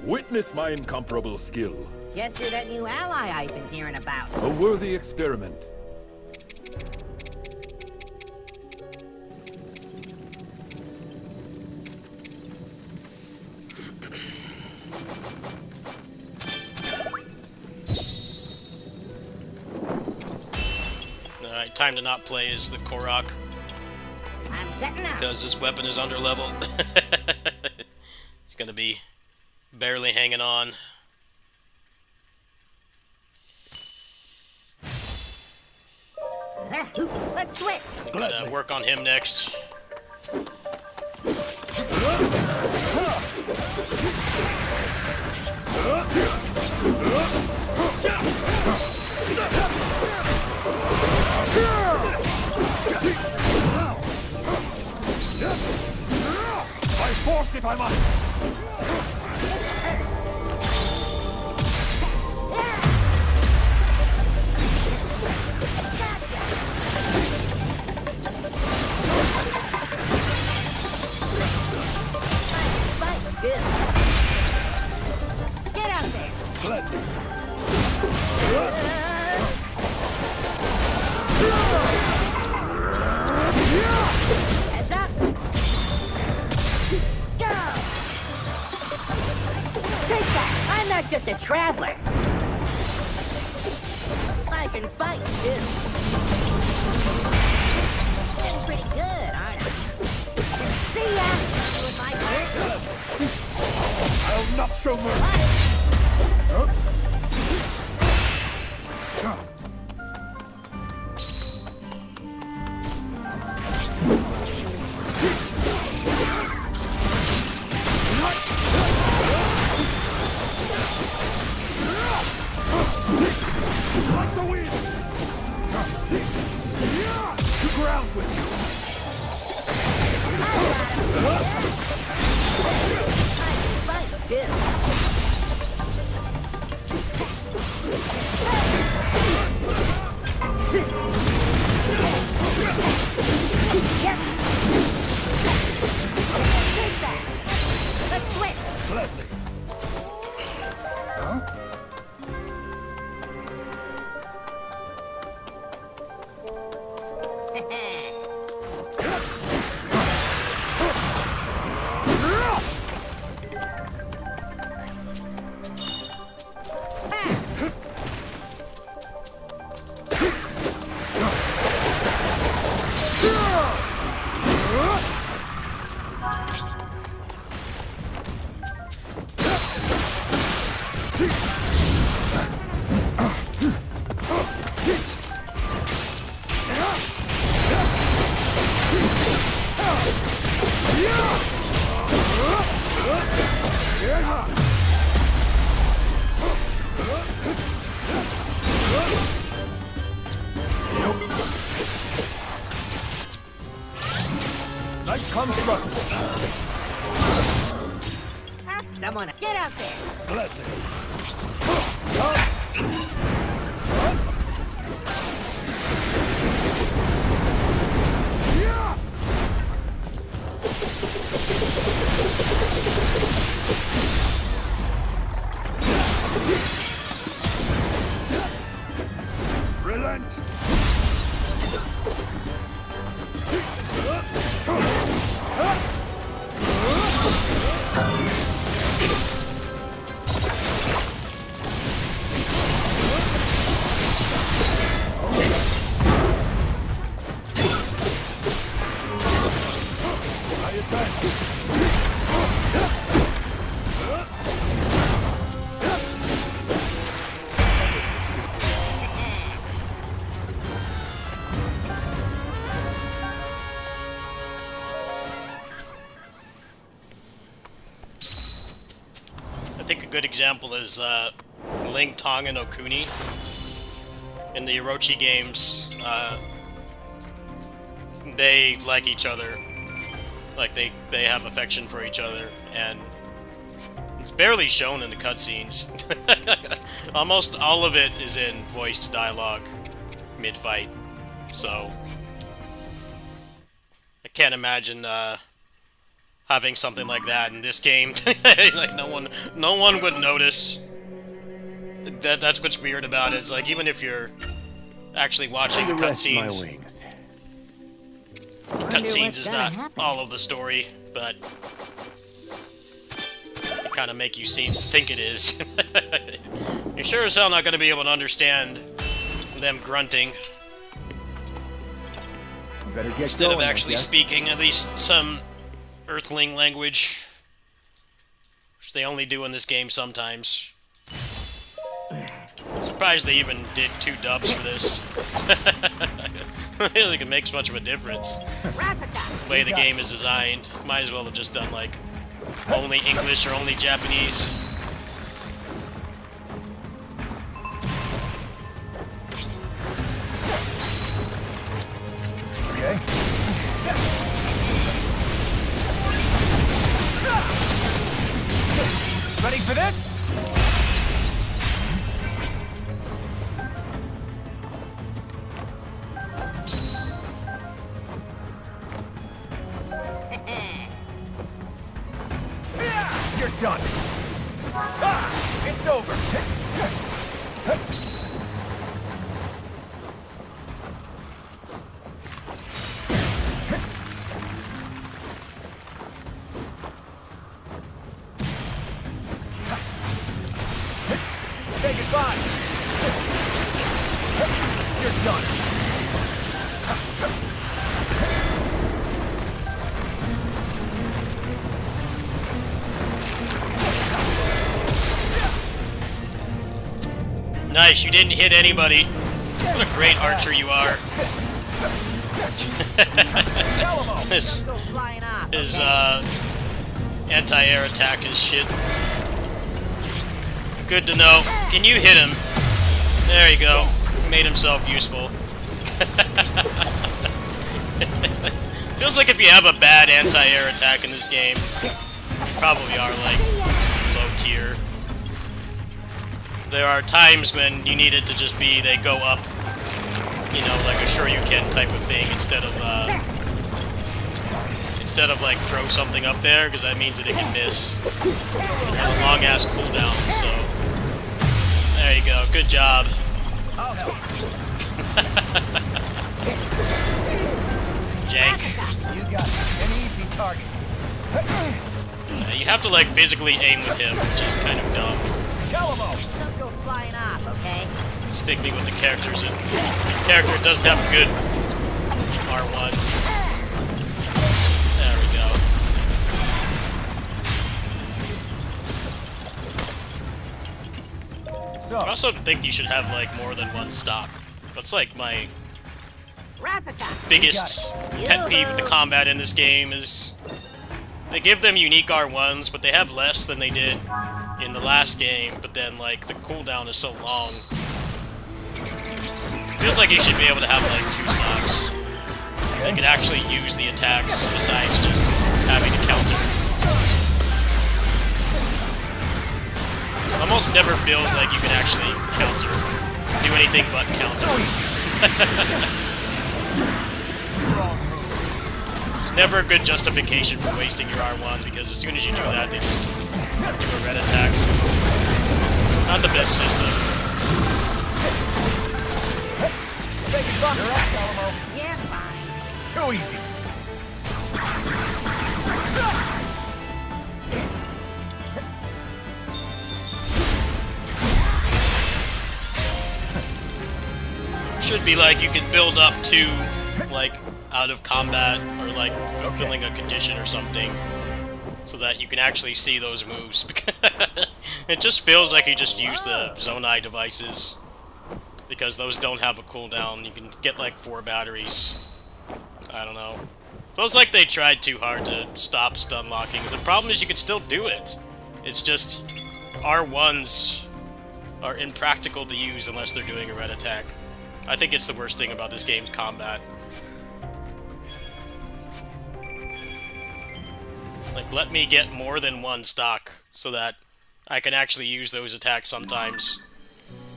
Witness my incomparable skill. Guess you're that new ally I've been hearing about. A worthy experiment. Alright, time to not play as the Korok, I'm setting out. because this weapon is underleveled. It's gonna be barely hanging on. Let's switch. Gotta work on him next. By force if I must! Get out there. Heads up. Go. Take that. I'm not just a traveler. I can fight too. Getting pretty good, aren't I? See ya. With my turn. I'll not show mercy! Like the wind! To ground with you! Fight too. Nice construct. Ask someone. Get out there. Blessing. Relent. I think a good example is Link, Tong, and Okuni. In the Orochi games, they like each other. Like, they have affection for each other, and it's barely shown in the cutscenes. Almost all of it is in voiced dialogue mid-fight, so I can't imagine having something like that in this game. Like, no one would notice. That's what's weird about it. Is like, even if you're actually watching the cutscenes, cutscenes is not all of the story, but they kind of make you think it is. You're sure as hell not going to be able to understand them grunting instead of actually speaking at least some Earthling language, which they only do in this game sometimes. Surprised they even did 2 dubs for this. I don't think it makes much of a difference. The way the game is designed, might as well have just done like only English or only Japanese. Okay. Ready for this? You're done. Ah, it's over. Say goodbye. You're done. Nice, you didn't hit anybody. What a great archer you are. His anti-air attack is shit. Good to know. Can you hit him? There you go. He made himself useful. Feels like if you have a bad anti-air attack in this game, you probably are like low tier. There are times when you need it to just be they go up, you know, like a Shoryuken type of thing instead of like throw something up there, because that means that it can miss. And have a long ass cooldown, so there you go. Good job. Yeah, you have to like physically aim with him, which is kind of dumb. Don't go flying off, okay? Stick me with the characters. Character doesn't have a good R1. There we go. So, I also think you should have like more than one stock. That's like my biggest pet peeve with the combat in this game is they give them unique R1s, but they have less than they did in the last game, but then like the cooldown is so long. Feels like you should be able to have like 2 stocks. So you can actually use the attacks besides just having to counter. Almost never feels like you can actually counter. Do anything but counter. It's never a good justification for wasting your R1 because as soon as you do that, they just do a red attack. Not the best system. say goodbye. You're up, Alamo. Yeah, fine. Too easy. Should be like you can build up to, like, out of combat, or like fulfilling a condition or something, so that you can actually see those moves. It just feels like you just use the Zonai devices, because those don't have a cooldown. You can get like 4 batteries. I don't know. Feels like they tried too hard to stop stun locking. The problem is you can still do it. It's just R1s are impractical to use unless they're doing a red attack. I think it's the worst thing about this game's combat. Like, let me get more than 1 stock so that I can actually use those attacks sometimes,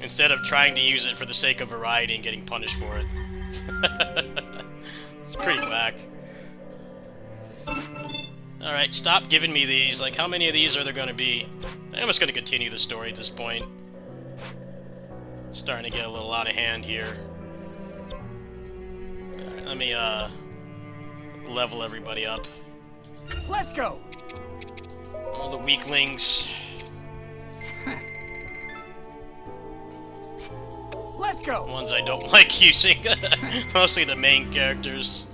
instead of trying to use it for the sake of variety and getting punished for it. It's pretty whack. Alright, stop giving me these. Like, how many of these are there gonna be? I'm just gonna continue the story at this point. Starting to get a little out of hand here. Alright, let me, level everybody up. Let's go. All the weaklings. Let's go. Ones I don't like using. Mostly the main characters.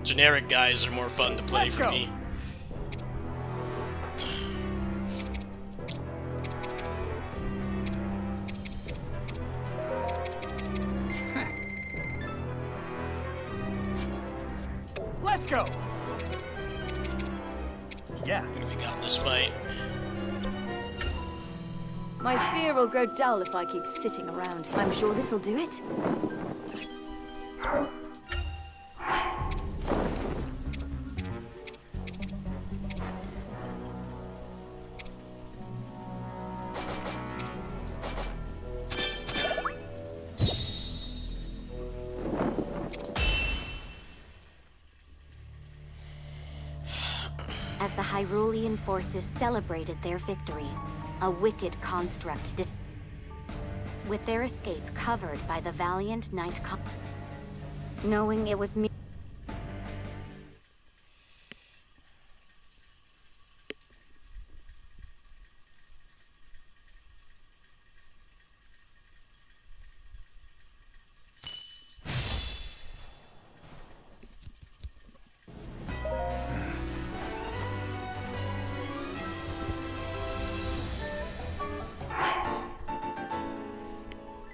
Generic guys are more fun to play Let's for go. me. Let's go. Yeah. What do we got in this fight? My spear will grow dull if I keep sitting around. I'm sure this'll do it. As the Hyrulean forces celebrated their victory, a wicked construct with their escape covered by the valiant knight knowing it was me.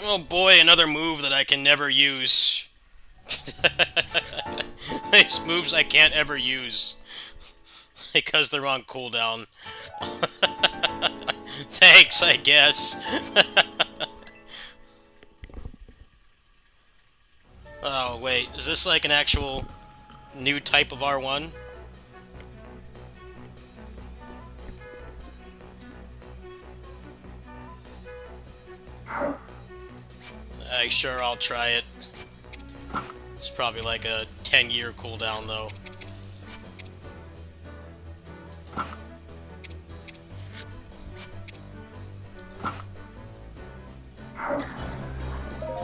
Oh boy, another move that I can never use. These moves I can't ever use. Because they're on cooldown. Thanks, I guess. Oh, wait. Is this like an actual new type of R1? Sure, I'll try it. It's probably like a 10-year cooldown, though.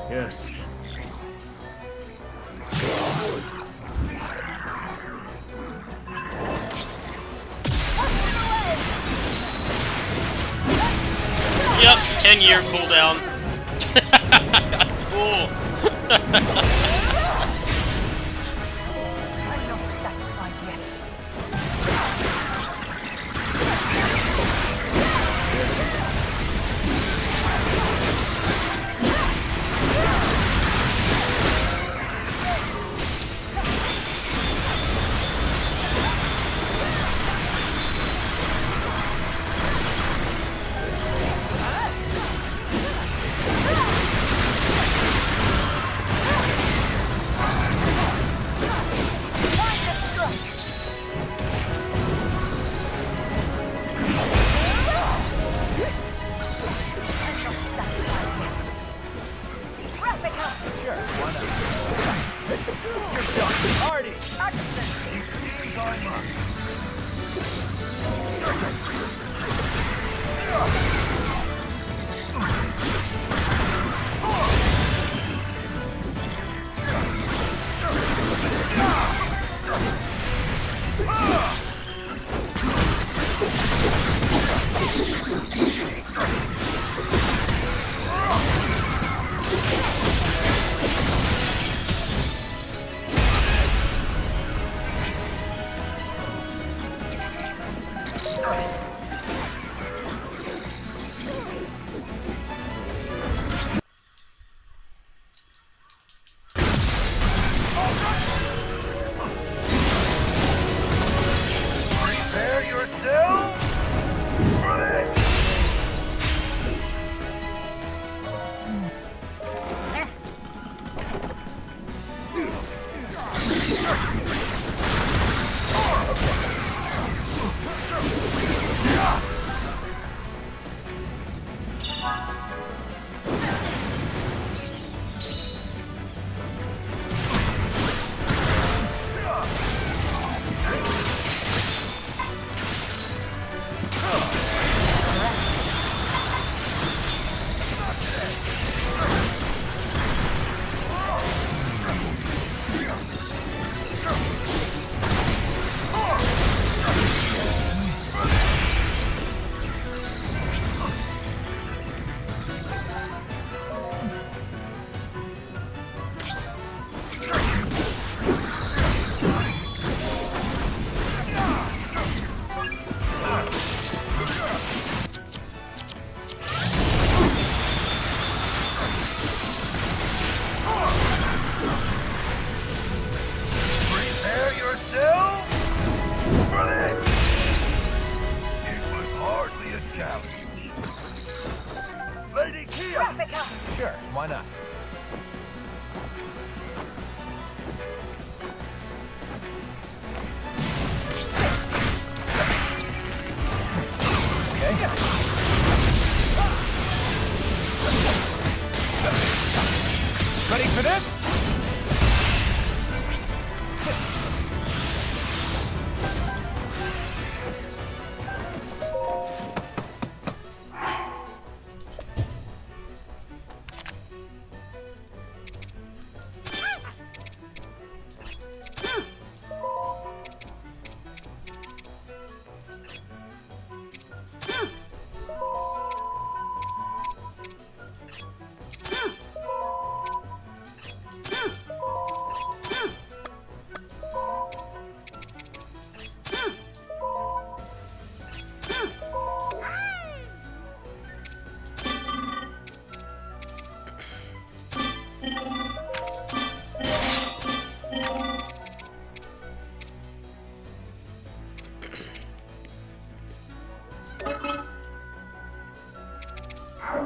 Yes. 10-year cooldown. Cool. I'm not satisfied yet. Sure, why not? Okay. Ready for this?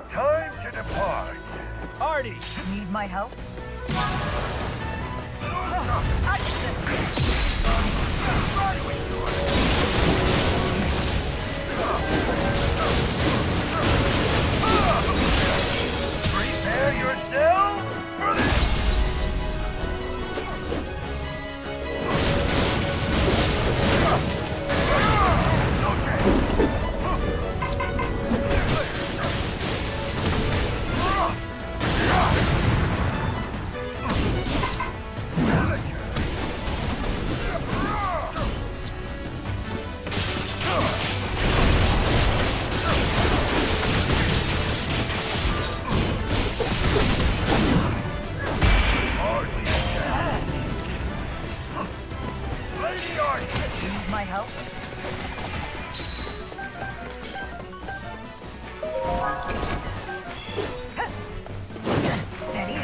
Time to depart. Artie! Need my help? Prepare yourselves for this. No chance. Stay clear. Gotcha. party. You need my help? Steady.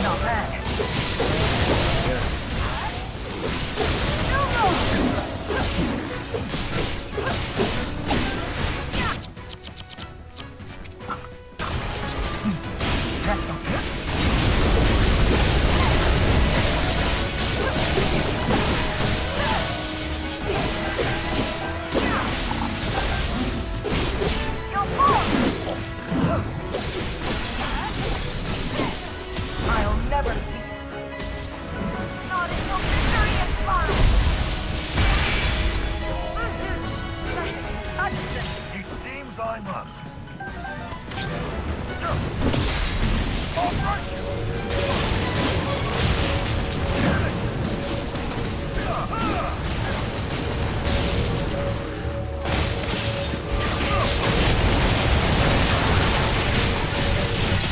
Not bad. Press on. I'll never cease. Not until victory is mine. Such is this understood. It seems I'm up.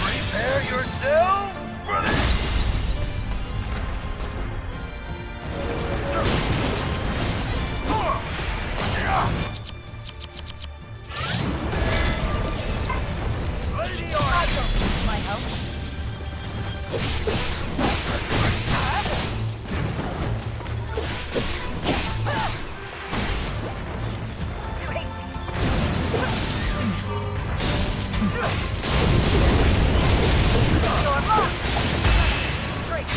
Prepare yourselves for this! Lady I don't need my help. Too hasty. You're locked. Straight.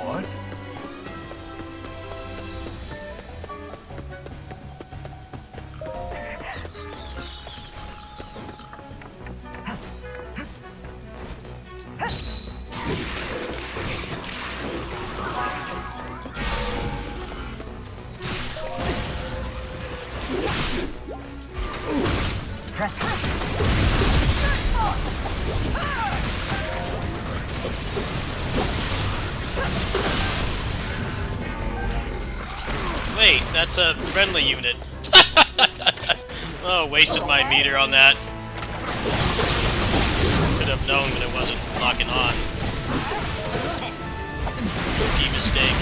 What? Press. Wait, that's a friendly unit. Oh, wasted my meter on that. Could have known that it wasn't locking on. Rookie mistake.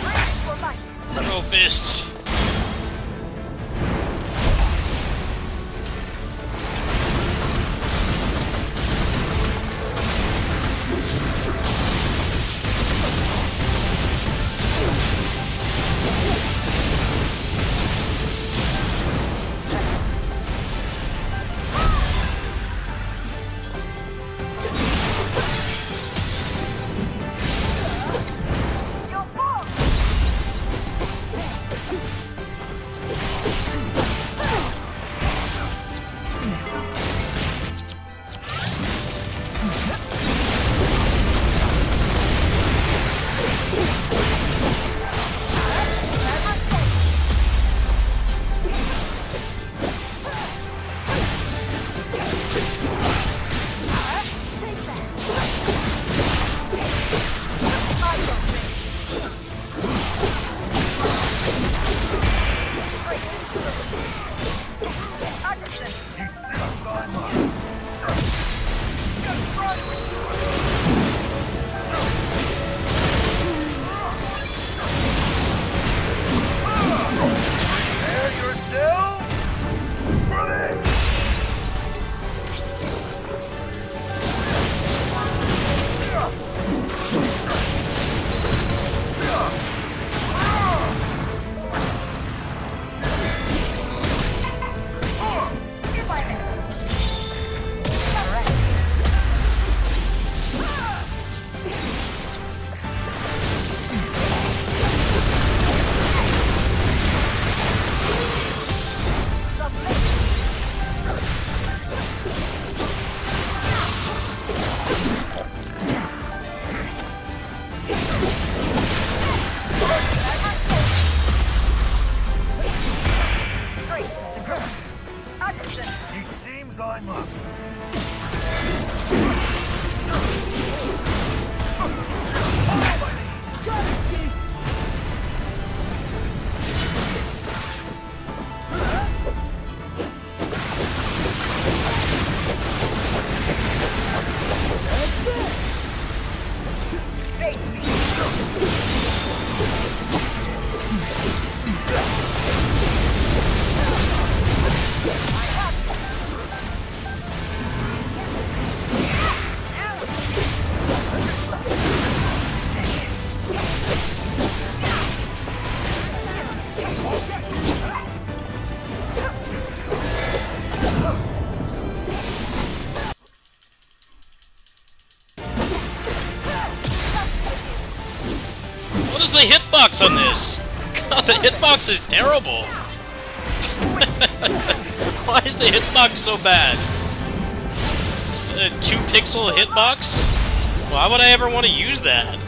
Raise your light. Throw fist. You'll fall. is the hitbox on this? God, the hitbox is terrible. Why is the hitbox so bad? A 2-pixel hitbox? Why would I ever want to use that?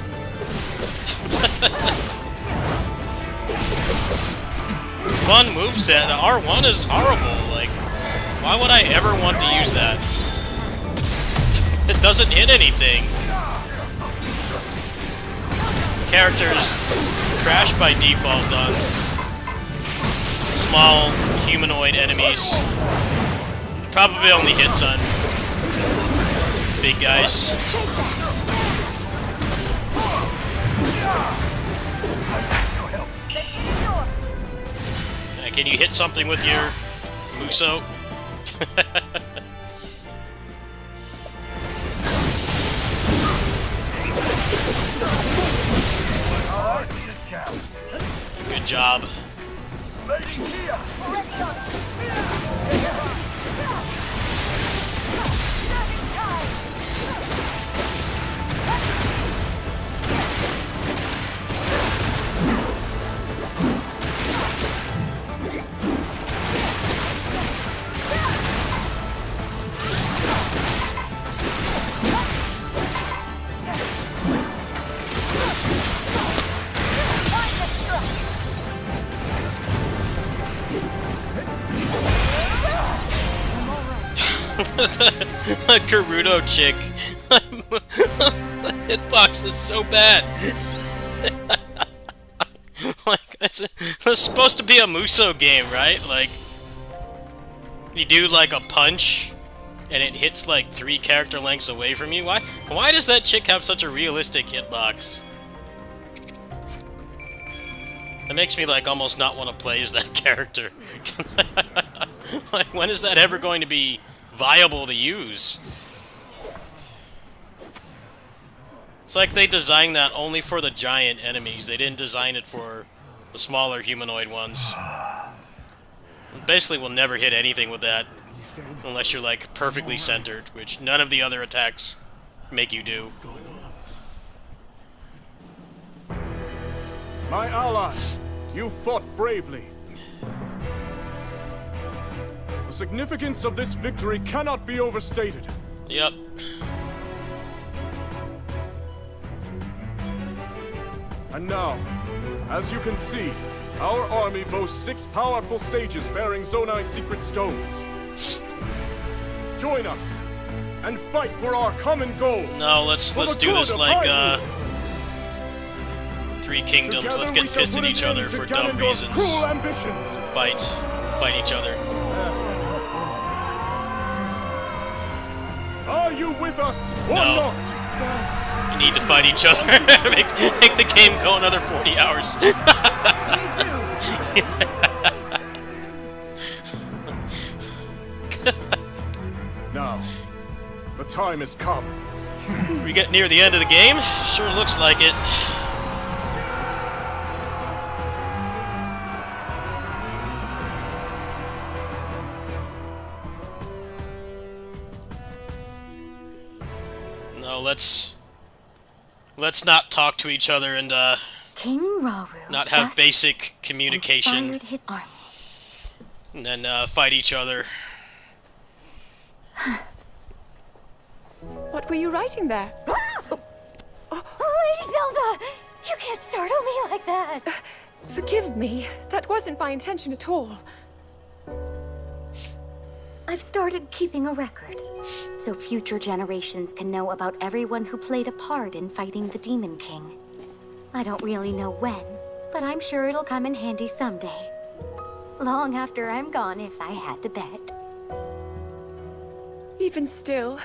Fun moveset. The R1 is horrible. Like, why would I ever want to use that? It doesn't hit anything. Characters crash by default on small humanoid enemies. Probably only hits on big guys. Can you hit something with your Musou? Good job. The Gerudo chick. The hitbox is so bad. Like, it's supposed to be a Musou game, right? Like, you do like a punch, and it hits like 3 character lengths away from you. Why does that chick have such a realistic hitbox? That makes me like almost not want to play as that character. Like, when is that ever going to be viable to use? It's like they designed that only for the giant enemies. They didn't design it for the smaller humanoid ones. Basically, will never hit anything with that unless you're like perfectly centered, which none of the other attacks make you do. My allies, you fought bravely. The significance of this victory cannot be overstated. Yep. And now, as you can see, our army boasts 6 powerful sages bearing Zonai's secret stones. Join us and fight for our common goal. No, let's do this like Three Kingdoms. Together Let's get we shall pissed at put each an other end for to dumb Ganondorf's reasons. cruel ambitions. Fight each other. Are you with us or No. not? You need to fight each other. make the game go another 40 hours. Now, the time has come. We get near the end of the game. Sure looks like it. No, let's not talk to each other and King Rauru not have thus basic communication inspired his army. and then fight each other. What were you writing there? Lady Zelda! You can't startle me like that! Forgive me. That wasn't my intention at all. I've started keeping a record, so future generations can know about everyone who played a part in fighting the Demon King. I don't really know when, but I'm sure it'll come in handy someday. Long after I'm gone, if I had to bet. Even still.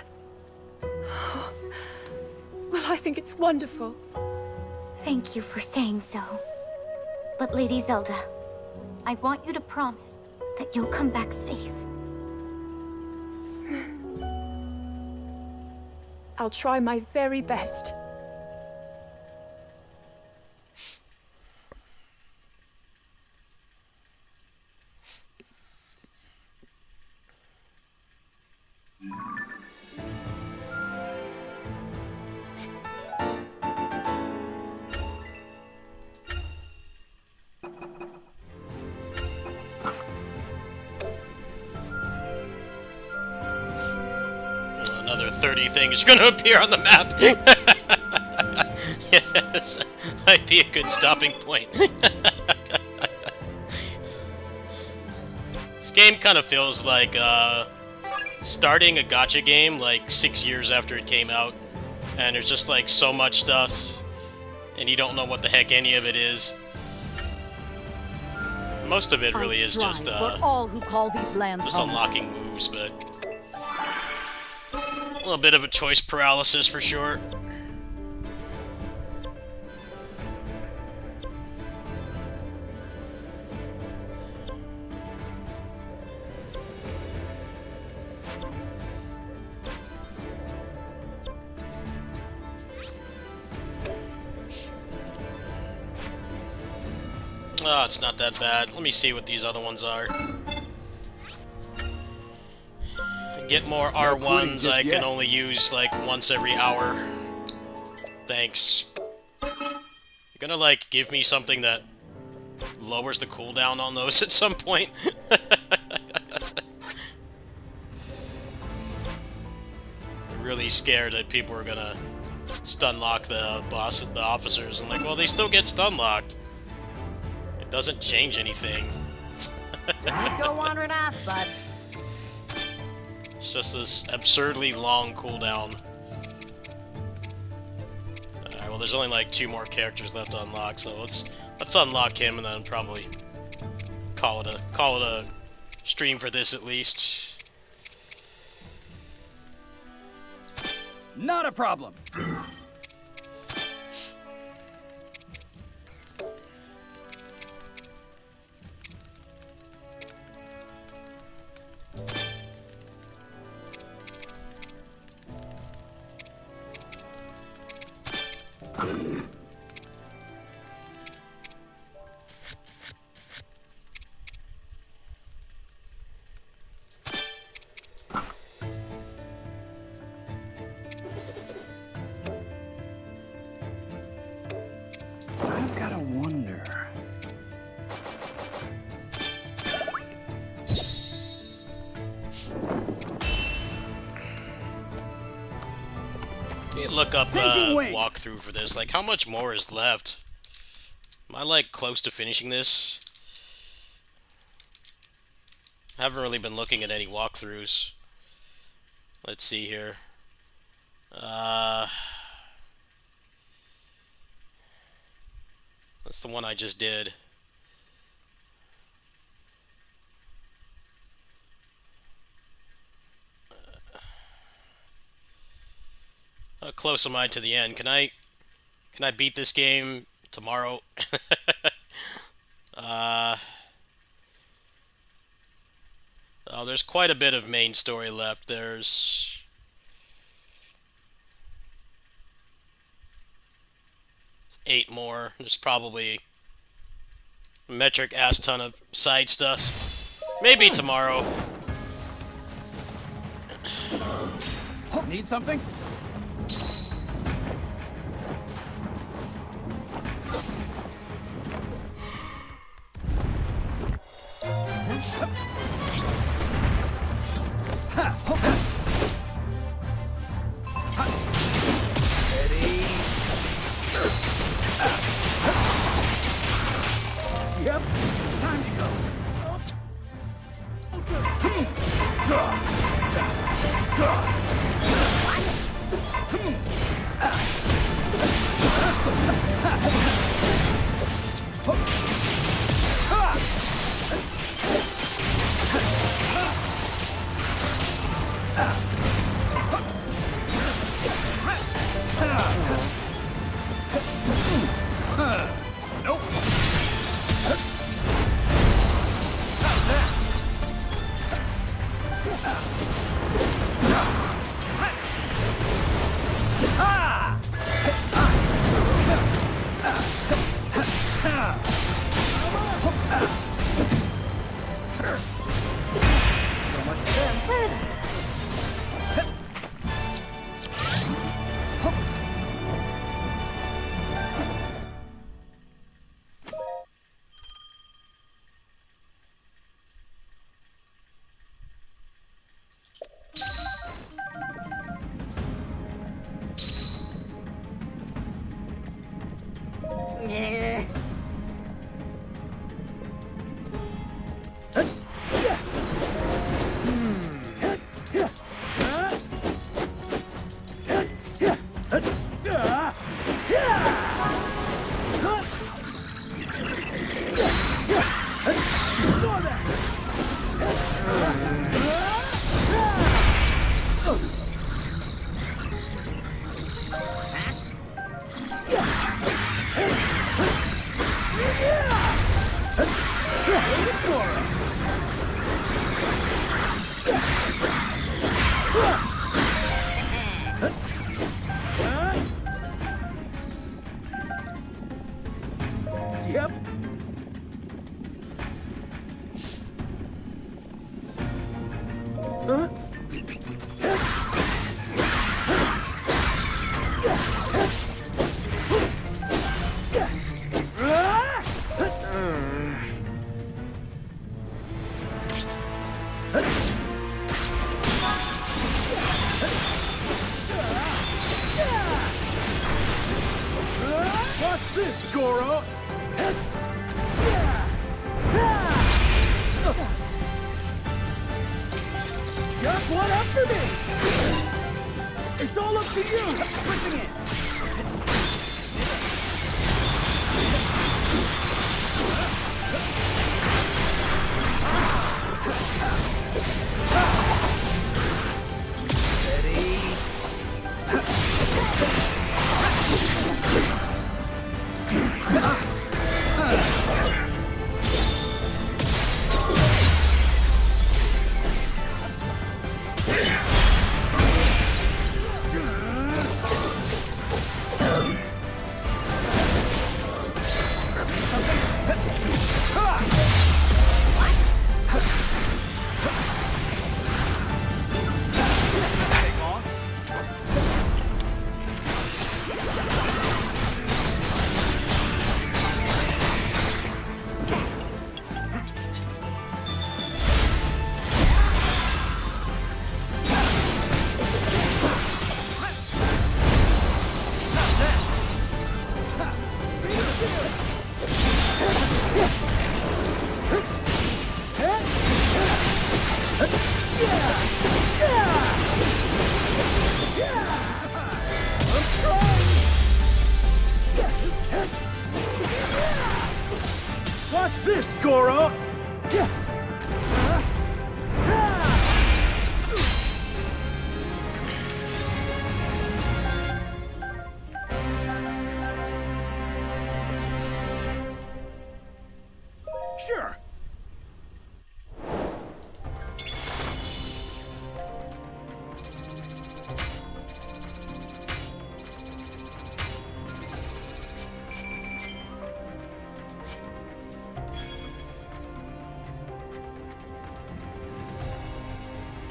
Well, I think it's wonderful. Thank you for saying so. But Lady Zelda, I want you to promise that you'll come back safe. I'll try my very best. 30 things are gonna appear on the map. Yes, might be a good stopping point. This game kind of feels like starting a gacha game like 6 years after it came out, and there's just like so much stuff, and you don't know what the heck any of it is. Most of it really is just for all who call these lands just home. unlocking moves, but a little bit of a choice paralysis for sure. Oh, it's not that bad. Let me see what these other ones are. Get more R1s I can only use like once every hour. Thanks. You're gonna like give me something that lowers the cooldown on those at some point? I'm really scared that people are gonna stun lock the officers. I'm like, well, they still get stun locked. It doesn't change anything. Go wandering off, bud. It's just this absurdly long cooldown. Alright, well there's only like 2 more characters left to unlock, so let's unlock him and then probably call it a stream for this at least. Not a problem. I've got to wonder. Look up walkthrough for this. Like, how much more is left? Am I like close to finishing this? I haven't really been looking at any walkthroughs. Let's see here. That's the one I just did. How close am I to the end? Can I beat this game tomorrow? Oh, there's quite a bit of main story left. There's 8 more. There's probably a metric ass ton of side stuff. Maybe tomorrow. Need something? Yep, time to go. Nope. Yep. Huh? Watch this, Goro! Chuck one up for me! It's all up to you! Switching in! Watch this, Goro! Sure.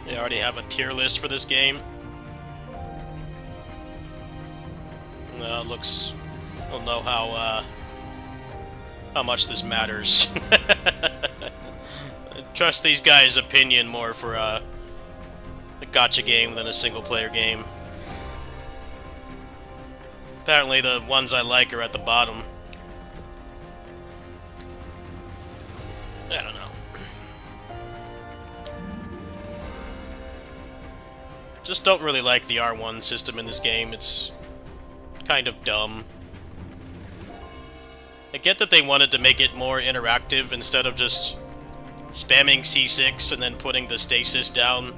They already have a tier list for this game. It looks... We'll know how much this matters. I trust these guys' opinion more for a gacha game than a single-player game. Apparently the ones I like are at the bottom. I don't know. Just don't really like the R1 system in this game. It's kind of dumb. I get that they wanted to make it more interactive instead of just spamming C6 and then putting the stasis down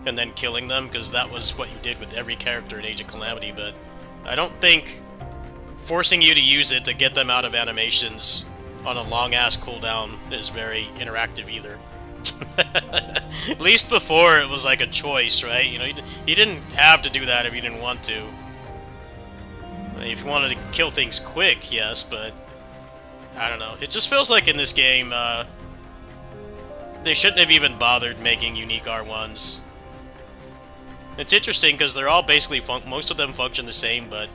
and then killing them, because that was what you did with every character in Age of Calamity, but I don't think forcing you to use it to get them out of animations on a long-ass cooldown is very interactive either. At least before it was like a choice, right? You know, you didn't have to do that if you didn't want to. If you wanted to kill things quick, yes, but I don't know. It just feels like in this game, they shouldn't have even bothered making unique R1s. It's interesting because they're all basically most of them function the same, but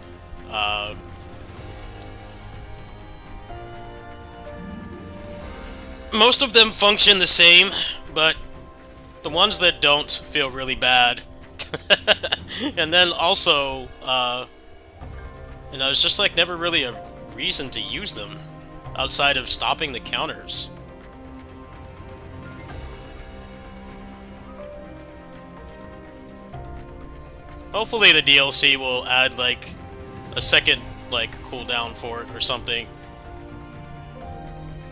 most of them function the same, but the ones that don't feel really bad. And then also, you know, it's just like never really a reason to use them outside of stopping the counters. Hopefully the DLC will add like a second like cooldown for it or something.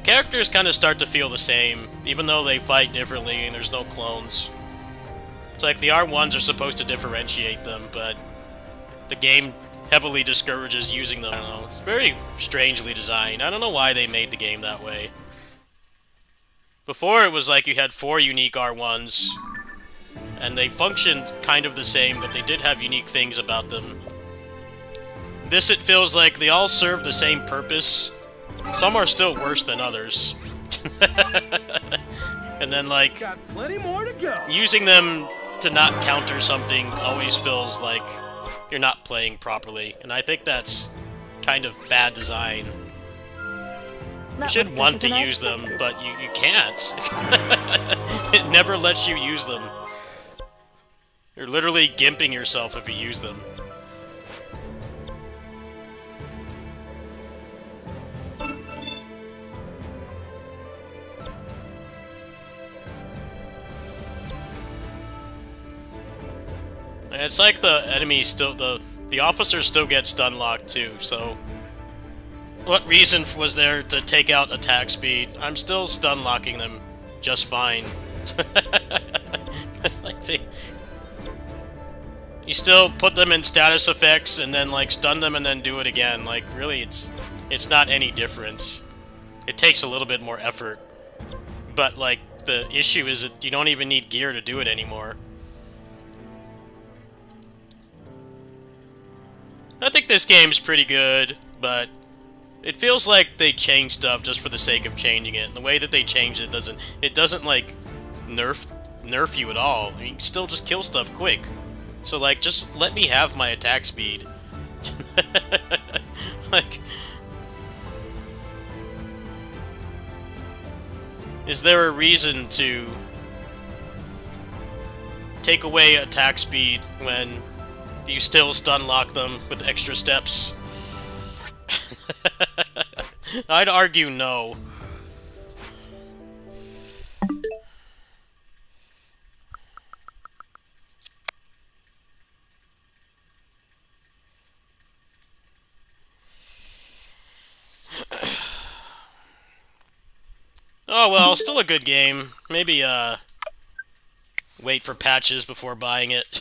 Characters kind of start to feel the same, even though they fight differently and there's no clones. It's like the R1s are supposed to differentiate them, but the game heavily discourages using them. I don't know. It's very strangely designed. I don't know why they made the game that way. Before, it was like you had 4 unique R1s, and they functioned kind of the same, but they did have unique things about them. This, it feels like they all serve the same purpose. Some are still worse than others. And then, like, Got plenty more to go. using them to not counter something always feels like you're not playing properly. And I think that's kind of bad design. You should want to use them, but you can't. It never lets you use them. You're literally gimping yourself if you use them. And it's like the enemies still, the officers still get stun locked too, so what reason was there to take out attack speed? I'm still stun locking them just fine. Like you still put them in status effects and then like stun them and then do it again. Like really, it's not any different. It takes a little bit more effort, but like the issue is that you don't even need gear to do it anymore. I think this game's pretty good, but it feels like they changed stuff just for the sake of changing it. And the way that they changed it doesn't like nerf you at all. I mean, you can still just kill stuff quick. So like, just let me have my attack speed. Like, is there a reason to take away attack speed when you still stun lock them with extra steps? I'd argue no. Oh well, still a good game. Maybe wait for patches before buying it.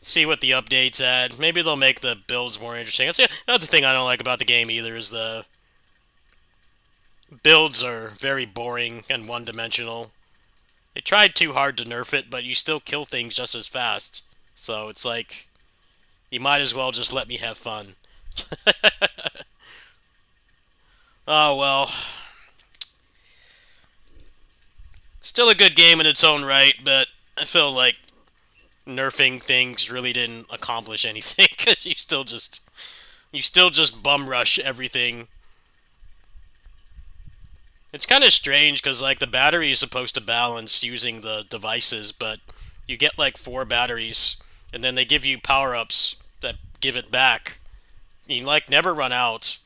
See what the updates add. Maybe they'll make the builds more interesting. That's the other thing I don't like about the game either, is the builds are very boring and one-dimensional. They tried too hard to nerf it, but you still kill things just as fast. So it's like, you might as well just let me have fun. Oh well. Still a good game in its own right, but I feel like nerfing things really didn't accomplish anything, because you still just bum rush everything. It's kind of strange because like the battery is supposed to balance using the devices, but you get like 4 batteries and then they give you power-ups that give it back. You like never run out.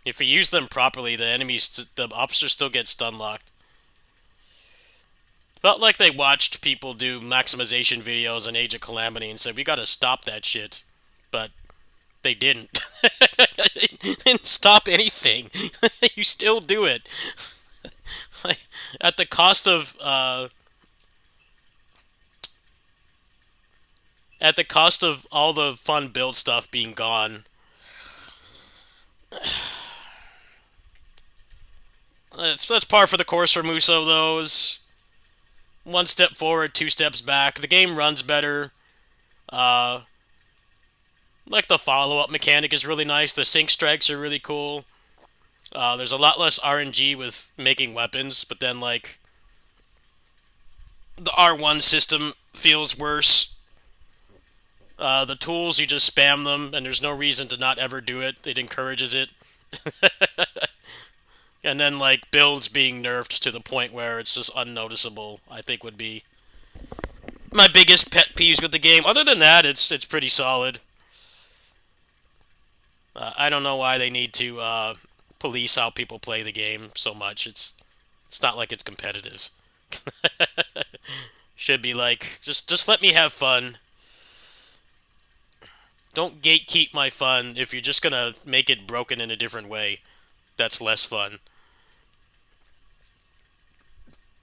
If you use them properly, the officers still get stun locked. Felt like they watched people do maximization videos on Age of Calamity and said, we gotta stop that shit. But they didn't. They didn't stop anything. You still do it. Like, at the cost of all the fun build stuff being gone. That's par for the course for Musou, though. Is 1 step forward, 2 steps back. The game runs better. Like, the follow-up mechanic is really nice. The sync strikes are really cool. There's a lot less RNG with making weapons, but then, like, the R1 system feels worse. The tools, you just spam them, and there's no reason to not ever do it. It encourages it. And then, like, builds being nerfed to the point where it's just unnoticeable, I think would be my biggest pet peeves with the game. Other than that, it's pretty solid. I don't know why they need to police how people play the game so much. It's not like it's competitive. Should be like, just let me have fun. Don't gatekeep my fun if you're just gonna make it broken in a different way. That's less fun.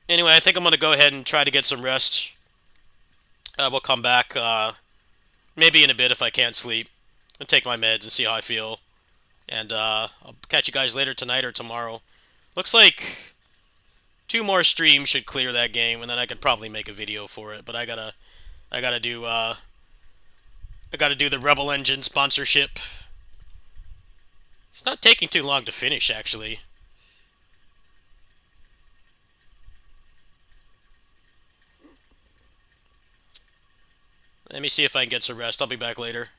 Anyway, I think I'm gonna go ahead and try to get some rest. We'll come back Maybe in a bit if I can't sleep. I'll take my meds and see how I feel. And I'll catch you guys later tonight or tomorrow. Looks like 2 more streams should clear that game, and then I could probably make a video for it. But I gotta do the Rebel Engine sponsorship. It's not taking too long to finish, actually. Let me see if I can get some rest. I'll be back later.